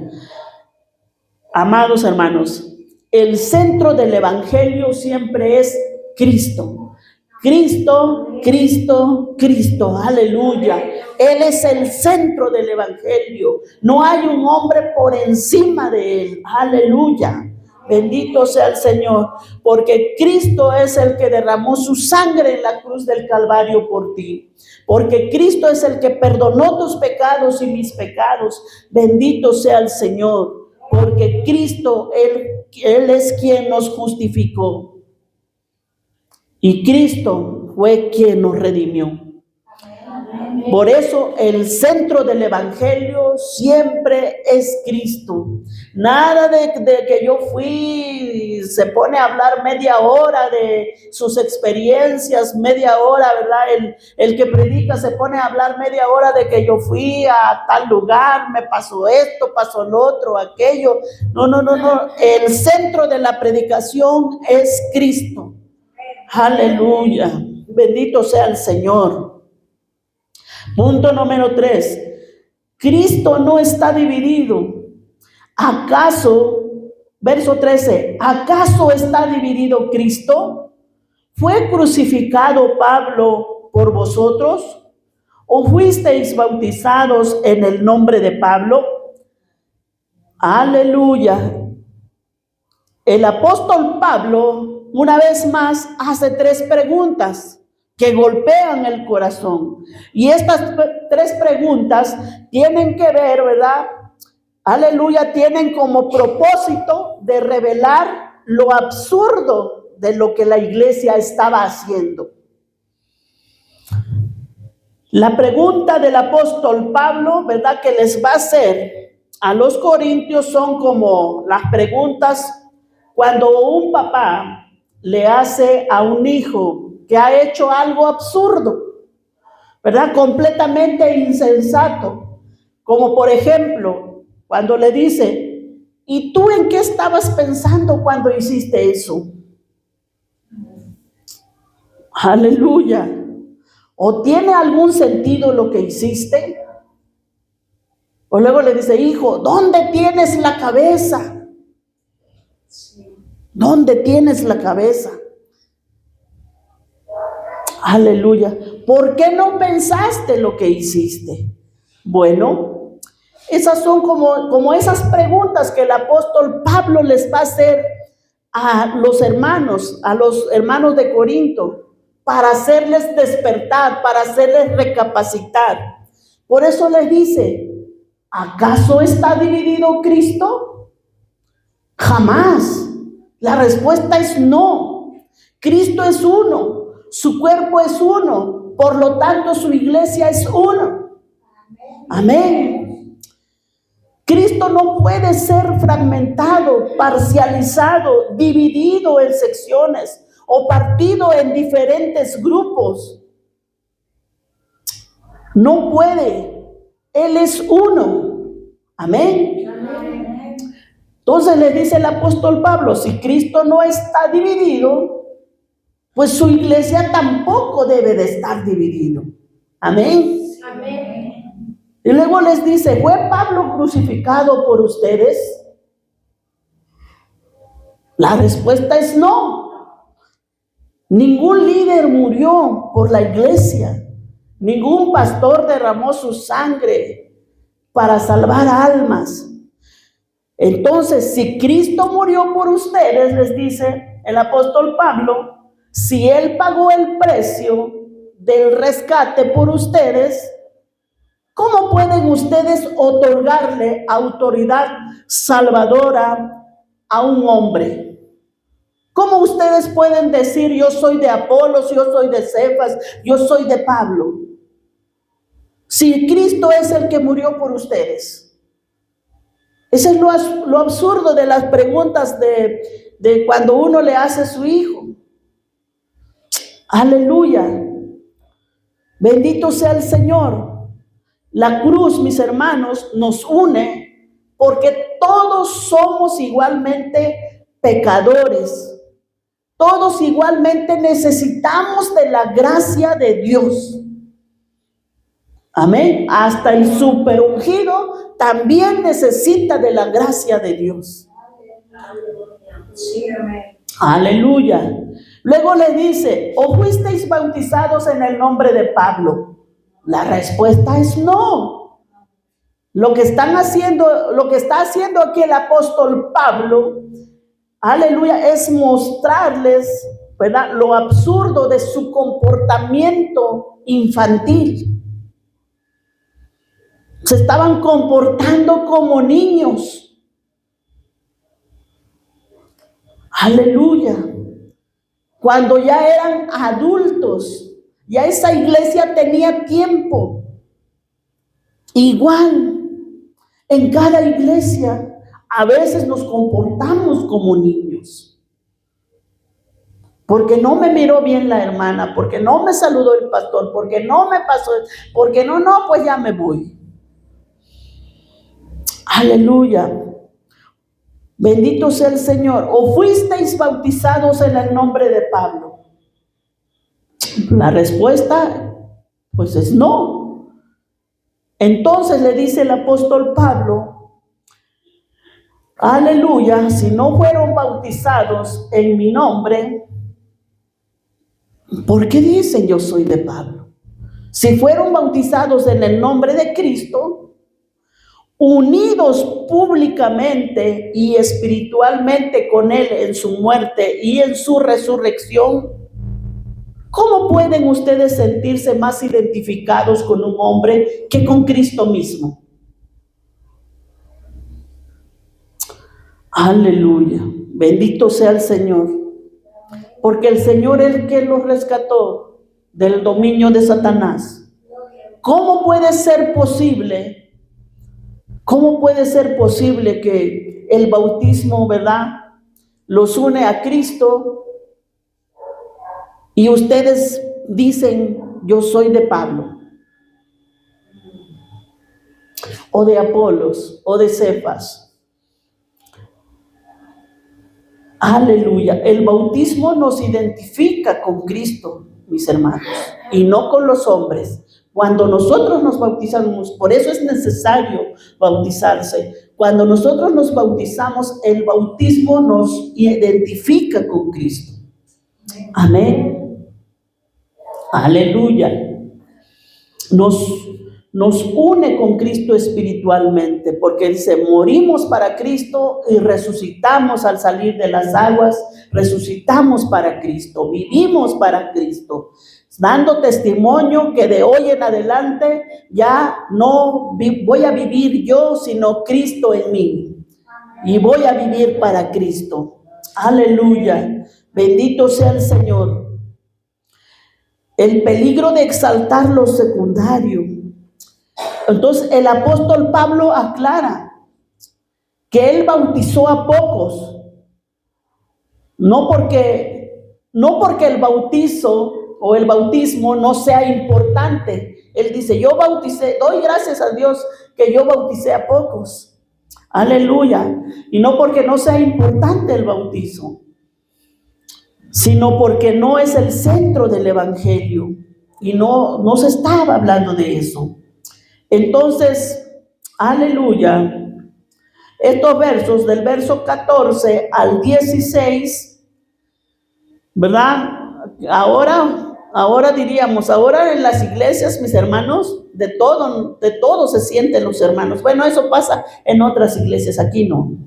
Amados hermanos, el centro del evangelio siempre es Cristo. Cristo, Cristo, Cristo. Aleluya. Él es el centro del evangelio. No hay un hombre por encima de él. Aleluya. Bendito sea el Señor, porque Cristo es el que derramó su sangre en la cruz del Calvario por ti. Porque Cristo es el que perdonó tus pecados y mis pecados. Bendito sea el Señor, porque Cristo, Él es quien nos justificó. Y Cristo fue quien nos redimió. Por eso el centro del evangelio siempre es Cristo. Nada de que yo fui, se pone a hablar media hora de sus experiencias, media hora, ¿verdad? El que predica se pone a hablar media hora de que yo fui a tal lugar, me pasó esto, pasó lo otro, aquello. No. El centro de la predicación es Cristo. Aleluya. Bendito sea el Señor. Punto número 3. Cristo no está dividido. ¿Acaso, verso 13, acaso está dividido Cristo? ¿Fue crucificado Pablo por vosotros? ¿O fuisteis bautizados en el nombre de Pablo? Aleluya. El apóstol Pablo, una vez más, hace 3 preguntas que golpean el corazón. Y estas 3 preguntas tienen que ver, ¿verdad? Aleluya, tienen como propósito de revelar lo absurdo de lo que la iglesia estaba haciendo. La pregunta del apóstol Pablo, ¿verdad?, que les va a hacer a los corintios son como las preguntas cuando un papá le hace a un hijo que ha hecho algo absurdo, ¿verdad?, completamente insensato. Como por ejemplo, cuando le dice, ¿y tú en qué estabas pensando cuando hiciste eso? Aleluya. ¿O tiene algún sentido lo que hiciste? O luego le dice, hijo, ¿dónde tienes la cabeza? ¿Dónde tienes la cabeza? Aleluya. ¿Por qué no pensaste lo que hiciste? Bueno, esas son como esas preguntas que el apóstol Pablo les va a hacer a los hermanos de Corinto, para hacerles despertar, para hacerles recapacitar. Por eso les dice, ¿acaso está dividido Cristo? Jamás. La respuesta es no. Cristo es uno. Su cuerpo es uno, por lo tanto su iglesia es uno. Amén. Cristo no puede ser fragmentado, parcializado, dividido en secciones o partido en diferentes grupos. No puede. Él es uno. Amén. Entonces le dice el apóstol Pablo, si Cristo no está dividido, pues su iglesia tampoco debe de estar dividido. Amén. Amén. Y luego les dice, ¿fue Pablo crucificado por ustedes? La respuesta es no. Ningún líder murió por la iglesia. Ningún pastor derramó su sangre para salvar almas. Entonces, si Cristo murió por ustedes, les dice el apóstol Pablo, si Él pagó el precio del rescate por ustedes, ¿cómo pueden ustedes otorgarle autoridad salvadora a un hombre? ¿Cómo ustedes pueden decir yo soy de Apolos, yo soy de Cefas, yo soy de Pablo? Si Cristo es el que murió por ustedes. Ese es lo absurdo de las preguntas de cuando uno le hace a su hijo. Aleluya. Bendito sea el Señor. La cruz, mis hermanos, nos une porque todos somos igualmente pecadores. Todos igualmente necesitamos de la gracia de Dios. Amén. Hasta el superungido también necesita de la gracia de Dios. Aleluya. Luego le dice, ¿o fuisteis bautizados en el nombre de Pablo? La respuesta es no. Lo que está haciendo aquí el apóstol Pablo, aleluya, es mostrarles, ¿verdad?, lo absurdo de su comportamiento infantil. Se estaban comportando como niños. Aleluya. Cuando ya eran adultos, ya esa iglesia tenía tiempo. Igual, en cada iglesia, a veces nos comportamos como niños. Porque no me miró bien la hermana, porque no me saludó el pastor, porque no me pasó, porque no, pues ya me voy. Aleluya. Bendito sea el Señor. ¿O fuisteis bautizados en el nombre de Pablo? La respuesta, pues es no. Entonces le dice el apóstol Pablo, aleluya, si no fueron bautizados en mi nombre, ¿por qué dicen yo soy de Pablo? Si fueron bautizados en el nombre de Cristo, unidos públicamente y espiritualmente con Él en su muerte y en su resurrección, ¿cómo pueden ustedes sentirse más identificados con un hombre que con Cristo mismo? Aleluya. Bendito sea el Señor. Porque el Señor es el que los rescató del dominio de Satanás. ¿Cómo puede ser posible? ¿Cómo puede ser posible que el bautismo, verdad, los une a Cristo y ustedes dicen, yo soy de Pablo, o de Apolos, o de Cefas? Aleluya. El bautismo nos identifica con Cristo, mis hermanos, y no con los hombres. Cuando nosotros nos bautizamos, por eso es necesario bautizarse. Cuando nosotros nos bautizamos, el bautismo nos identifica con Cristo. Amén. Aleluya. Nos une con Cristo espiritualmente, porque dice, morimos para Cristo y resucitamos al salir de las aguas, resucitamos para Cristo, vivimos para Cristo, dando testimonio que de hoy en adelante ya no voy a vivir yo, sino Cristo en mí, y voy a vivir para Cristo. Aleluya. Bendito sea el Señor. El peligro de exaltar lo secundario. Entonces el apóstol Pablo aclara que él bautizó a pocos, no porque el bautizo o el bautismo no sea importante. Él dice, yo bauticé, doy gracias a Dios que yo bauticé a pocos. Aleluya. Y no porque no sea importante el bautizo, sino porque no es el centro del evangelio y no se estaba hablando de eso. Entonces, aleluya, estos versos del verso 14 al 16, ¿verdad? Ahora diríamos, ahora en las iglesias, mis hermanos, de todo se sienten los hermanos. Bueno, eso pasa en otras iglesias, aquí no.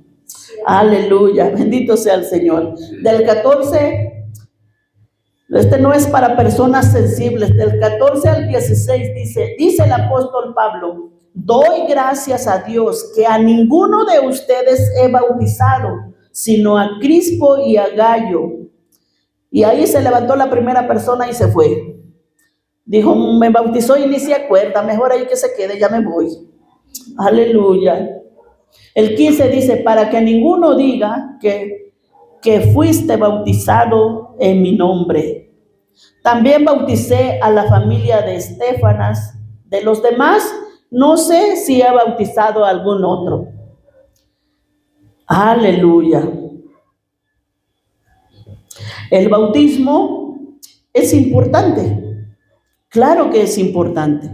Aleluya, bendito sea el Señor. Del 14, este no es para personas sensibles, del 14 al 16 dice el apóstol Pablo: doy gracias a Dios que a ninguno de ustedes he bautizado, sino a Crispo y a Gayo. Y ahí se levantó la primera persona y se fue. Dijo, me bautizó y ni se acuerda, mejor ahí que se quede, ya me voy. Aleluya. El 15 dice, para que ninguno diga que fuiste bautizado en mi nombre. También bauticé a la familia de Estefanas. De los demás, no sé si he bautizado a algún otro. Aleluya. El bautismo es importante. Claro que es importante.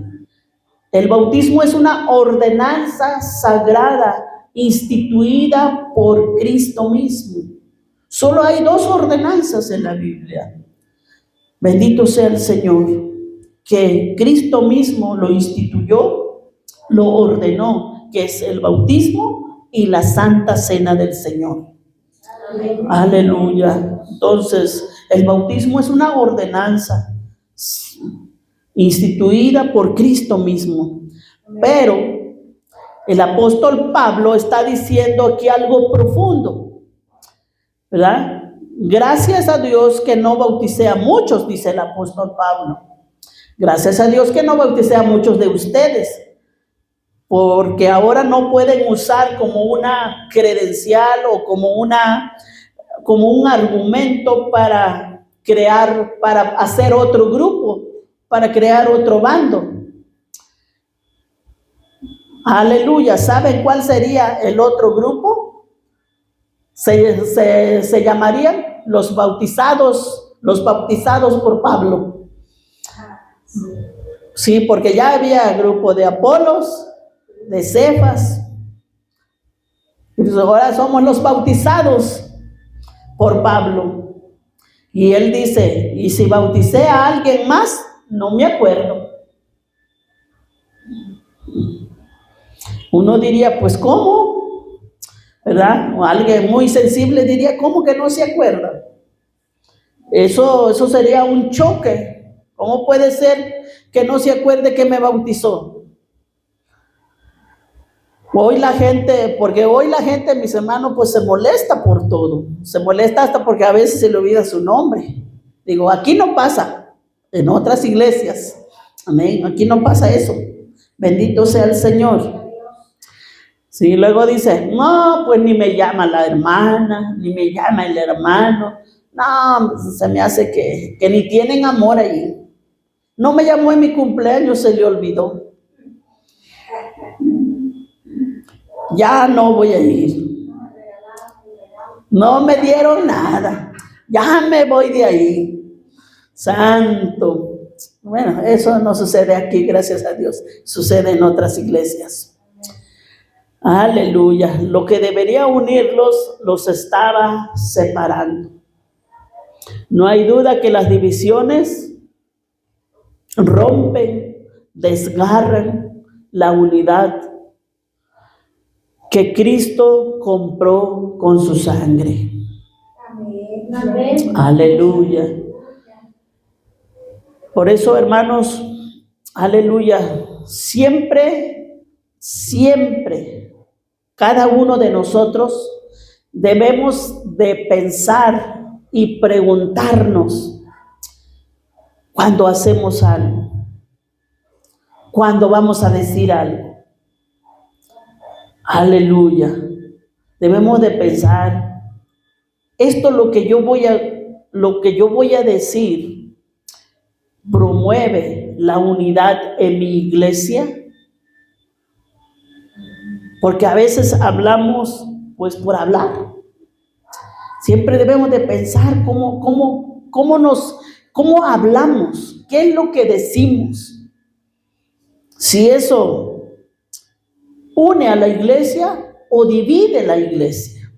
El bautismo es una ordenanza sagrada instituida por Cristo mismo. Solo hay 2 ordenanzas en la Biblia. Bendito sea el Señor, que Cristo mismo lo instituyó, lo ordenó, que es el bautismo y la Santa Cena del Señor. Amén. Aleluya. Entonces, el bautismo es una ordenanza instituida por Cristo mismo. Pero el apóstol Pablo está diciendo aquí algo profundo, ¿verdad? Gracias a Dios que no bauticé a muchos, dice el apóstol Pablo. Gracias a Dios que no bauticé a muchos de ustedes, porque ahora no pueden usar como una credencial o como un argumento para hacer otro grupo, para crear otro bando. Aleluya. ¿Saben cuál sería el otro grupo? Se llamarían los bautizados por Pablo. Sí, porque ya había grupo de Apolos, de Cefas. Y ahora somos los bautizados por Pablo. Y él dice, y si bauticé a alguien más, no me acuerdo. Uno diría, pues, ¿cómo? ¿Verdad? O alguien muy sensible diría, ¿cómo que no se acuerda? Eso sería un choque. ¿Cómo puede ser que no se acuerde que me bautizó? Porque hoy la gente, mis hermanos, pues se molesta por todo. Se molesta hasta porque a veces se le olvida su nombre. Digo, aquí no pasa, en otras iglesias. Amén, aquí no pasa eso. Bendito sea el Señor. Sí, luego dice, no, pues ni me llama la hermana, ni me llama el hermano. No, se me hace que ni tienen amor ahí. No me llamó en mi cumpleaños, se le olvidó. Ya no voy a ir. No me dieron nada. Ya me voy de ahí. Santo. Bueno, eso no sucede aquí, gracias a Dios. Sucede en otras iglesias. Aleluya. Lo que debería unirlos los estaba separando. No hay duda que las divisiones rompen, desgarran la unidad que Cristo compró con su sangre. Amén. Aleluya. Por eso, hermanos, aleluya, siempre, cada uno de nosotros debemos de pensar y preguntarnos cuando hacemos algo, cuando vamos a decir algo. Aleluya. Debemos de pensar, esto lo que yo voy a decir promueve la unidad en mi iglesia, porque a veces hablamos pues por hablar. Siempre debemos de pensar cómo hablamos, qué es lo que decimos. Si eso une a la iglesia o divide la iglesia.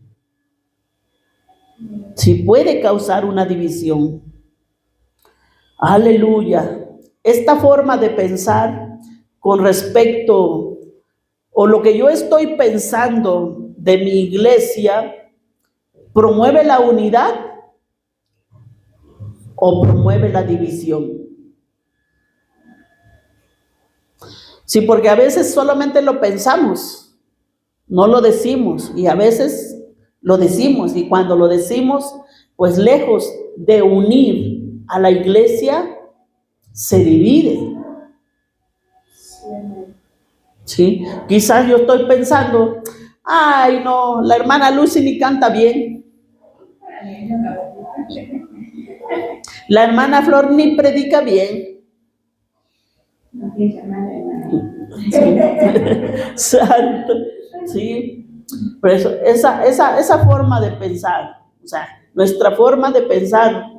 Si puede causar una división. Aleluya. Esta forma de pensar con respecto, o lo que yo estoy pensando de mi iglesia, ¿promueve la unidad o promueve la división? Sí, porque a veces solamente lo pensamos, no lo decimos, y a veces lo decimos, y cuando lo decimos, pues lejos de unir a la iglesia, se divide. ¿Sí? Quizás yo estoy pensando, ay no, la hermana Lucy ni canta bien, la hermana Flor ni predica bien. Santo, sí. Por eso, esa forma de pensar, o sea, nuestra forma de pensar,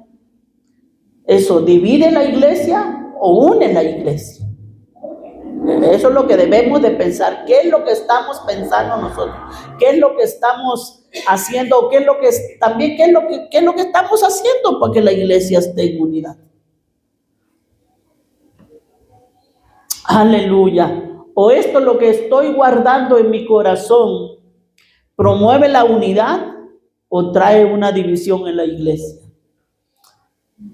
eso divide la iglesia o une la iglesia. Eso es lo que debemos de pensar. ¿Qué es lo que estamos pensando nosotros? ¿Qué es lo que estamos haciendo? ¿Qué es lo que también qué es lo que estamos haciendo para que la iglesia esté en unidad? Aleluya. O esto lo que estoy guardando en mi corazón promueve la unidad o trae una división en la iglesia.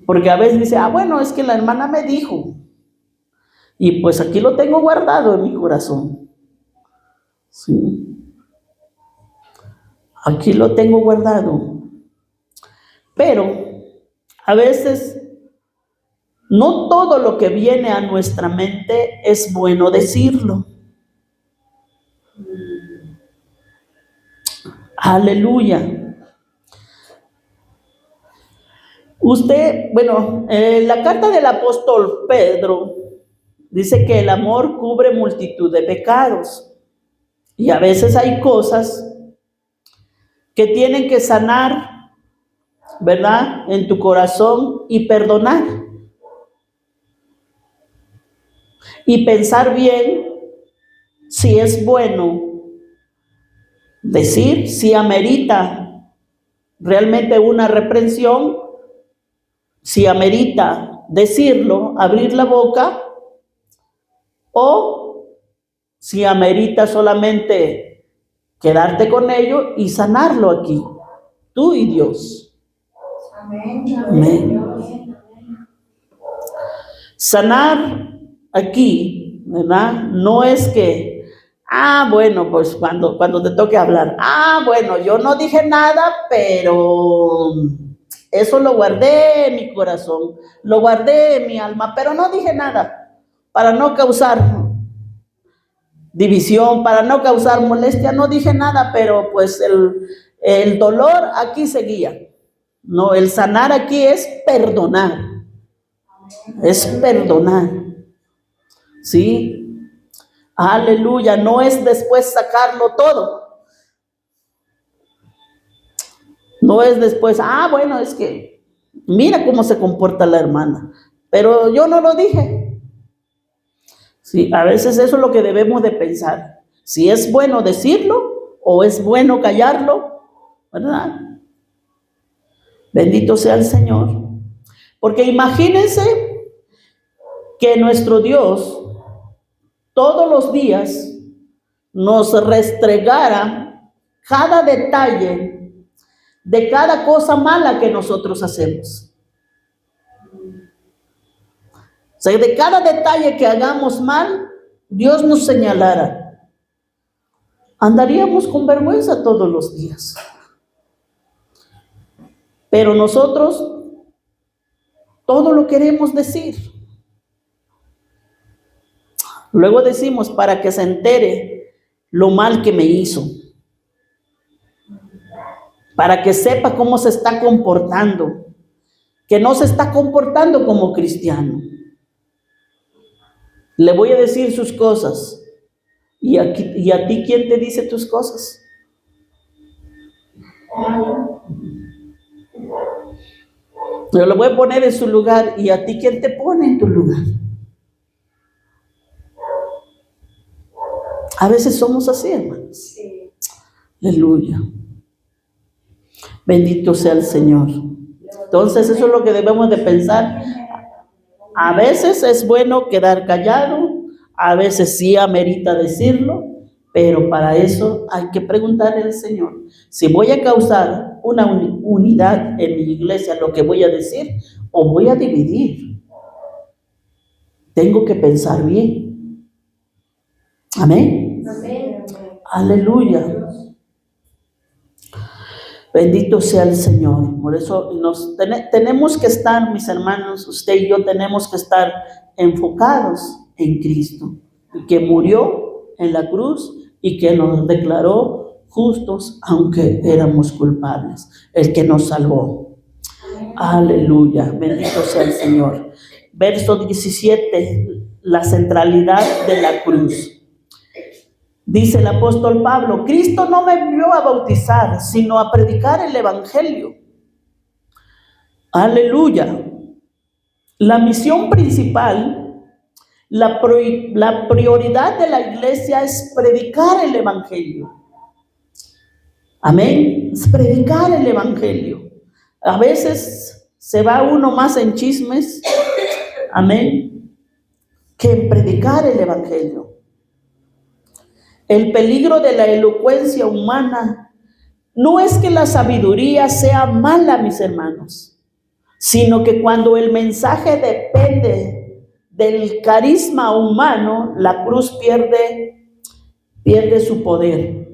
Porque a veces dice, bueno, es que la hermana me dijo. Y pues aquí lo tengo guardado en mi corazón. Sí. Aquí lo tengo guardado. Pero a veces no todo lo que viene a nuestra mente es bueno decirlo. Aleluya. Usted, bueno, la carta del apóstol Pedro dice que el amor cubre multitud de pecados. Y a veces hay cosas que tienen que sanar, ¿verdad? En tu corazón y perdonar. Y pensar bien si es bueno decir, si amerita realmente una reprensión, si amerita decirlo, abrir la boca, o si amerita solamente quedarte con ello y sanarlo aquí, tú y Dios. Amén. Amén. Sanar aquí, ¿verdad? No es que, bueno, pues cuando te toque hablar, bueno, yo no dije nada, pero eso lo guardé en mi corazón, lo guardé en mi alma, pero no dije nada para no causar división, para no causar molestia, no dije nada, pero pues el dolor aquí seguía. No, el sanar aquí es perdonar. Es perdonar. ¿Sí? Aleluya. No es después sacarlo todo. No es después, bueno, es que mira cómo se comporta la hermana. Pero yo no lo dije. Sí, a veces eso es lo que debemos de pensar. Si es bueno decirlo o es bueno callarlo, ¿verdad? Bendito sea el Señor. Porque imagínense que nuestro Dios todos los días nos restregara cada detalle de cada cosa mala que nosotros hacemos. O sea, de cada detalle que hagamos mal, Dios nos señalara. Andaríamos con vergüenza todos los días. Pero nosotros todo lo queremos decir. Luego decimos para que se entere lo mal que me hizo. Para que sepa cómo se está comportando. Que no se está comportando como cristiano. Le voy a decir sus cosas. ¿Y a ti quién te dice tus cosas? Yo lo voy a poner en su lugar. ¿Y a ti quién te pone en tu lugar? A veces somos así, hermanos. Sí. Aleluya. Bendito sea el Señor. Entonces eso es lo que debemos de pensar. A veces es bueno quedar callado, a veces sí amerita decirlo, pero para eso hay que preguntarle al Señor, si voy a causar una unidad en mi iglesia, lo que voy a decir, o voy a dividir. Tengo que pensar bien. Amén. Amén. Aleluya. Bendito sea el Señor. Por eso tenemos que estar, mis hermanos, usted y yo tenemos que estar enfocados en Cristo, que murió en la cruz y que nos declaró justos aunque éramos culpables, el que nos salvó. Aleluya, bendito sea el Señor. Verso 17, la centralidad de la cruz. Dice el apóstol Pablo, Cristo no me envió a bautizar, sino a predicar el evangelio. Aleluya. La misión principal, la prioridad de la iglesia es predicar el evangelio. Amén. Es predicar el evangelio. A veces se va uno más en chismes, amén, que en predicar el evangelio. El peligro de la elocuencia humana no es que la sabiduría sea mala, mis hermanos, sino que cuando el mensaje depende del carisma humano, la cruz pierde su poder.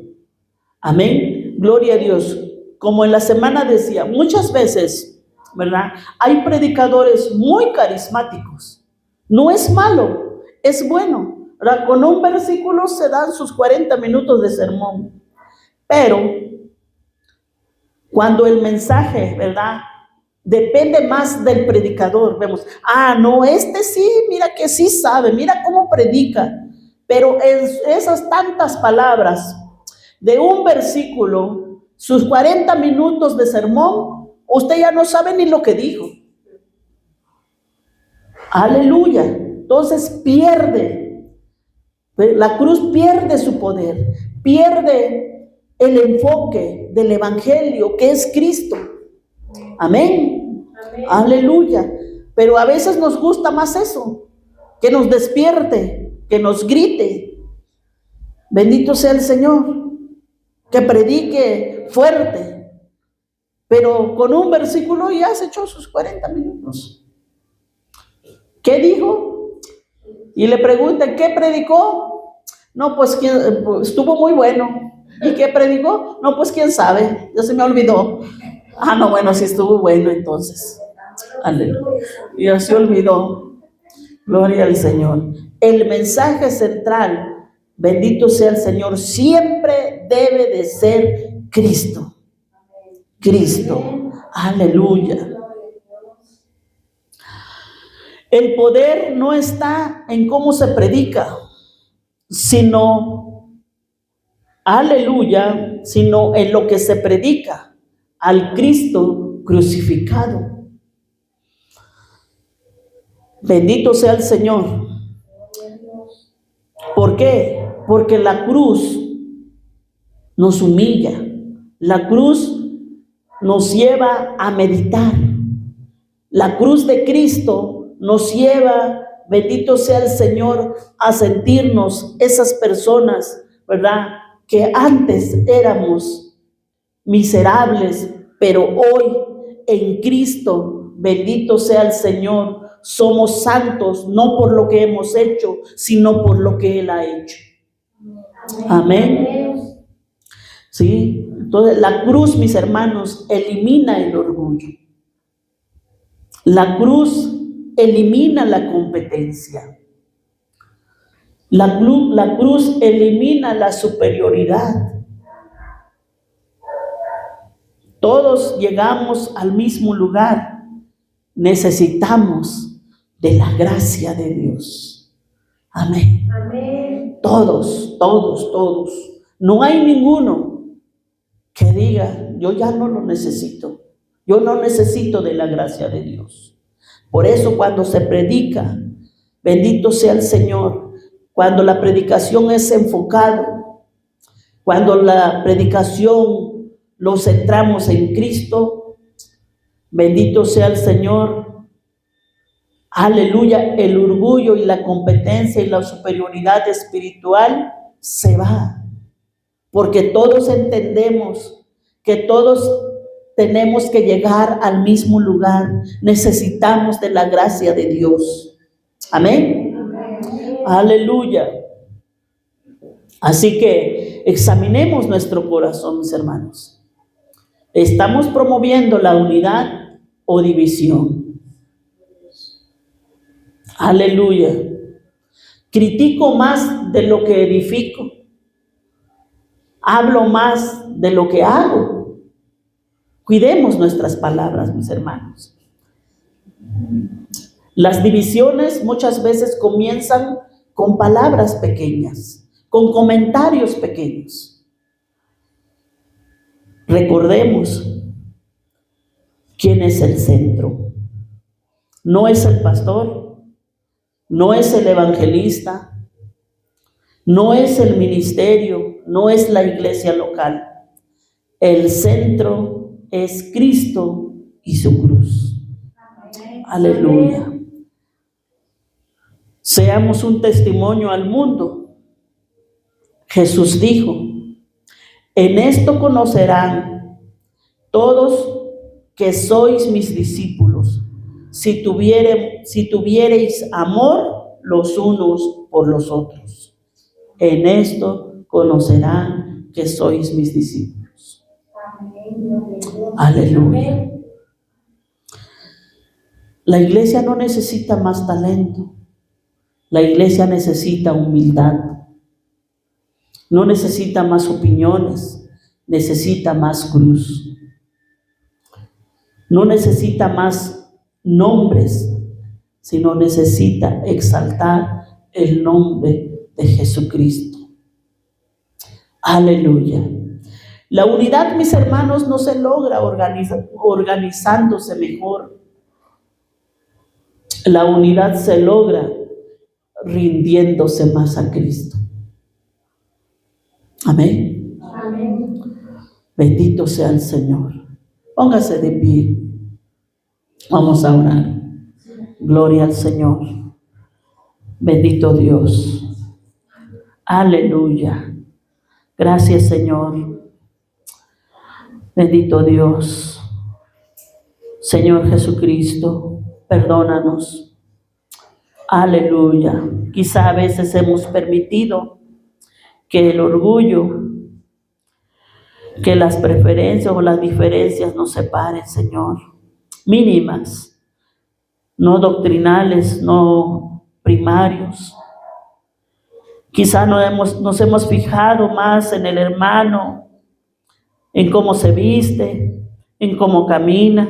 Amén. Gloria a Dios. Como en la semana decía, muchas veces, ¿verdad? Hay predicadores muy carismáticos. No es malo, es bueno. ¿Verdad? Con un versículo se dan sus 40 minutos de sermón. Pero cuando el mensaje, ¿verdad?, depende más del predicador, vemos, no, este sí, mira que sí sabe, mira cómo predica. Pero en esas tantas palabras de un versículo, sus 40 minutos de sermón, usted ya no sabe ni lo que dijo. Aleluya. Entonces la cruz pierde su poder, pierde el enfoque del evangelio que es Cristo. Amén. Amén. Aleluya. Pero a veces nos gusta más eso, que nos despierte, que nos grite. Bendito sea el Señor, que predique fuerte. Pero con un versículo ya se echó sus 40 minutos. ¿Qué dijo? Y le preguntan, ¿qué predicó? No, pues estuvo muy bueno. ¿Y qué predicó? No, pues quién sabe, ya se me olvidó. No, bueno, sí estuvo bueno entonces. Aleluya. Ya se olvidó. Gloria al Señor. El mensaje central, bendito sea el Señor, siempre debe de ser Cristo. Cristo. Aleluya. El poder no está en cómo se predica, sino, aleluya, sino en lo que se predica, al Cristo crucificado. Bendito sea el Señor. ¿Por qué? Porque la cruz nos humilla, la cruz nos lleva a meditar, la cruz de Cristo nos lleva, bendito sea el Señor, a sentirnos esas personas, ¿verdad?, que antes éramos miserables, pero hoy en Cristo, bendito sea el Señor, somos santos, no por lo que hemos hecho, sino por lo que Él ha hecho. Amén. Sí, entonces la cruz, mis hermanos, elimina el orgullo. La cruz elimina la competencia. La cruz elimina la superioridad. Todos llegamos al mismo lugar. Necesitamos de la gracia de Dios. Amén. Amén. Todos. No hay ninguno que diga, yo ya no lo necesito. Yo no necesito de la gracia de Dios. Por eso cuando se predica, bendito sea el Señor, cuando la predicación es enfocada, cuando la predicación lo centramos en Cristo, bendito sea el Señor, Aleluya, el orgullo y la competencia y la superioridad espiritual se va, porque todos entendemos que todos tenemos que llegar al mismo lugar. Necesitamos de la gracia de Dios. Amén. Aleluya. Así que examinemos nuestro corazón, mis hermanos. ¿Estamos promoviendo la unidad o división? Aleluya. ¿Critico más de lo que edifico? ¿Hablo más de lo que hago? Cuidemos nuestras palabras, mis hermanos. Las divisiones muchas veces comienzan con palabras pequeñas, con comentarios pequeños. Recordemos quién es el centro. No es el pastor, no es el evangelista, no es el ministerio, no es la iglesia local. El centro es Cristo y su cruz. Aleluya. Seamos un testimonio al mundo. Jesús dijo: en esto conocerán todos que sois mis discípulos, si tuviereis amor los unos por los otros. En esto conocerán que sois mis discípulos. Aleluya. La iglesia no necesita más talento. La iglesia necesita humildad. No necesita más opiniones, necesita más cruz. No necesita más nombres, sino necesita exaltar el nombre de Jesucristo. Aleluya. La unidad, mis hermanos, no se logra organizándose mejor. La unidad se logra rindiéndose más a Cristo. Amén. Amén. Bendito sea el Señor. Póngase de pie. Vamos a orar. Gloria al Señor. Bendito Dios. Aleluya. Gracias, Señor. Bendito Dios. Señor Jesucristo, perdónanos. Aleluya. Quizá a veces hemos permitido que el orgullo, que las preferencias o las diferencias nos separen, Señor. Mínimas, no doctrinales, no primarios. Quizá nos hemos fijado más en el hermano, en cómo se viste, en cómo camina,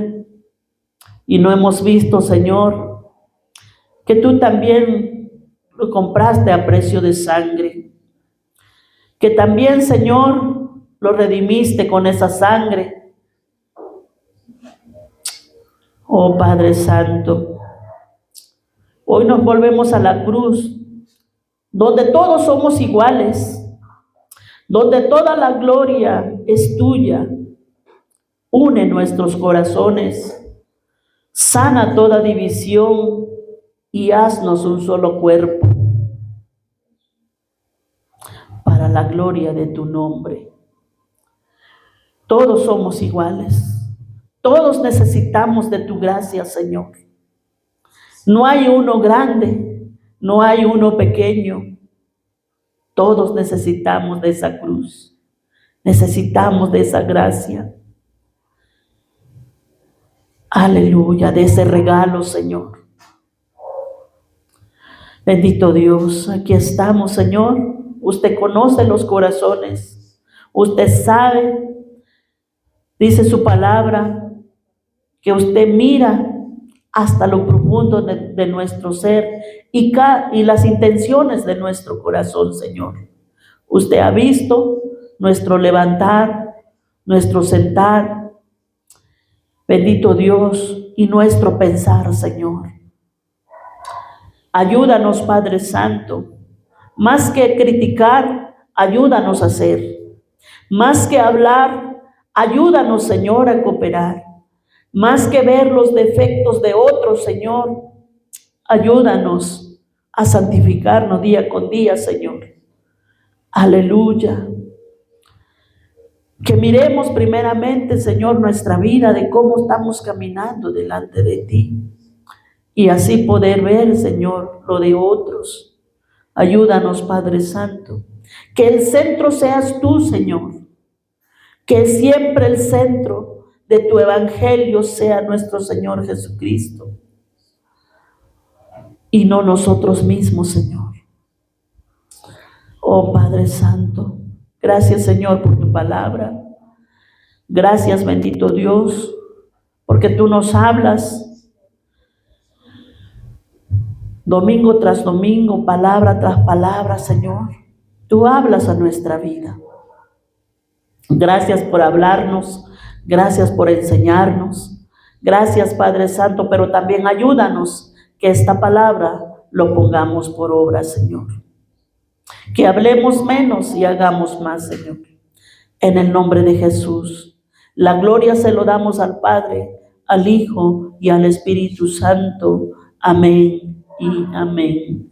y no hemos visto, Señor, que tú también lo compraste a precio de sangre, que también, Señor, lo redimiste con esa sangre. Oh Padre Santo, hoy nos volvemos a la cruz, donde todos somos iguales, donde toda la gloria es tuya. Une nuestros corazones, sana toda división y haznos un solo cuerpo para la gloria de tu nombre. Todos somos iguales, todos necesitamos de tu gracia, Señor. No hay uno grande, no hay uno pequeño. Todos necesitamos de esa cruz, necesitamos de esa gracia. Aleluya, de ese regalo, Señor. Bendito Dios, aquí estamos, Señor. Usted conoce los corazones, usted sabe, dice su palabra, que usted mira hasta lo profundo de nuestro ser y las intenciones de nuestro corazón, Señor. Usted ha visto nuestro levantar, nuestro sentar, bendito Dios, y nuestro pensar, Señor. Ayúdanos, Padre Santo, más que criticar, ayúdanos a hacer. Más que hablar, ayúdanos, Señor, a cooperar. Más que ver los defectos de otros, Señor, Ayúdanos a santificarnos día con día, Señor. Aleluya. Que miremos primeramente, Señor, nuestra vida, de cómo estamos caminando delante de ti. Y así poder ver, Señor, lo de otros. Ayúdanos, Padre Santo. Que el centro seas tú, Señor. Que siempre el centro de tu evangelio sea nuestro Señor Jesucristo. Y no nosotros mismos, Señor. Oh Padre Santo, gracias, Señor, por tu palabra. Gracias, bendito Dios, porque tú nos hablas domingo tras domingo, palabra tras palabra, Señor. Tú hablas a nuestra vida. Gracias por hablarnos, gracias por enseñarnos. Gracias, Padre Santo, pero también ayúdanos que esta palabra lo pongamos por obra, Señor. Que hablemos menos y hagamos más, Señor. En el nombre de Jesús. La gloria se lo damos al Padre, al Hijo y al Espíritu Santo. Amén y amén.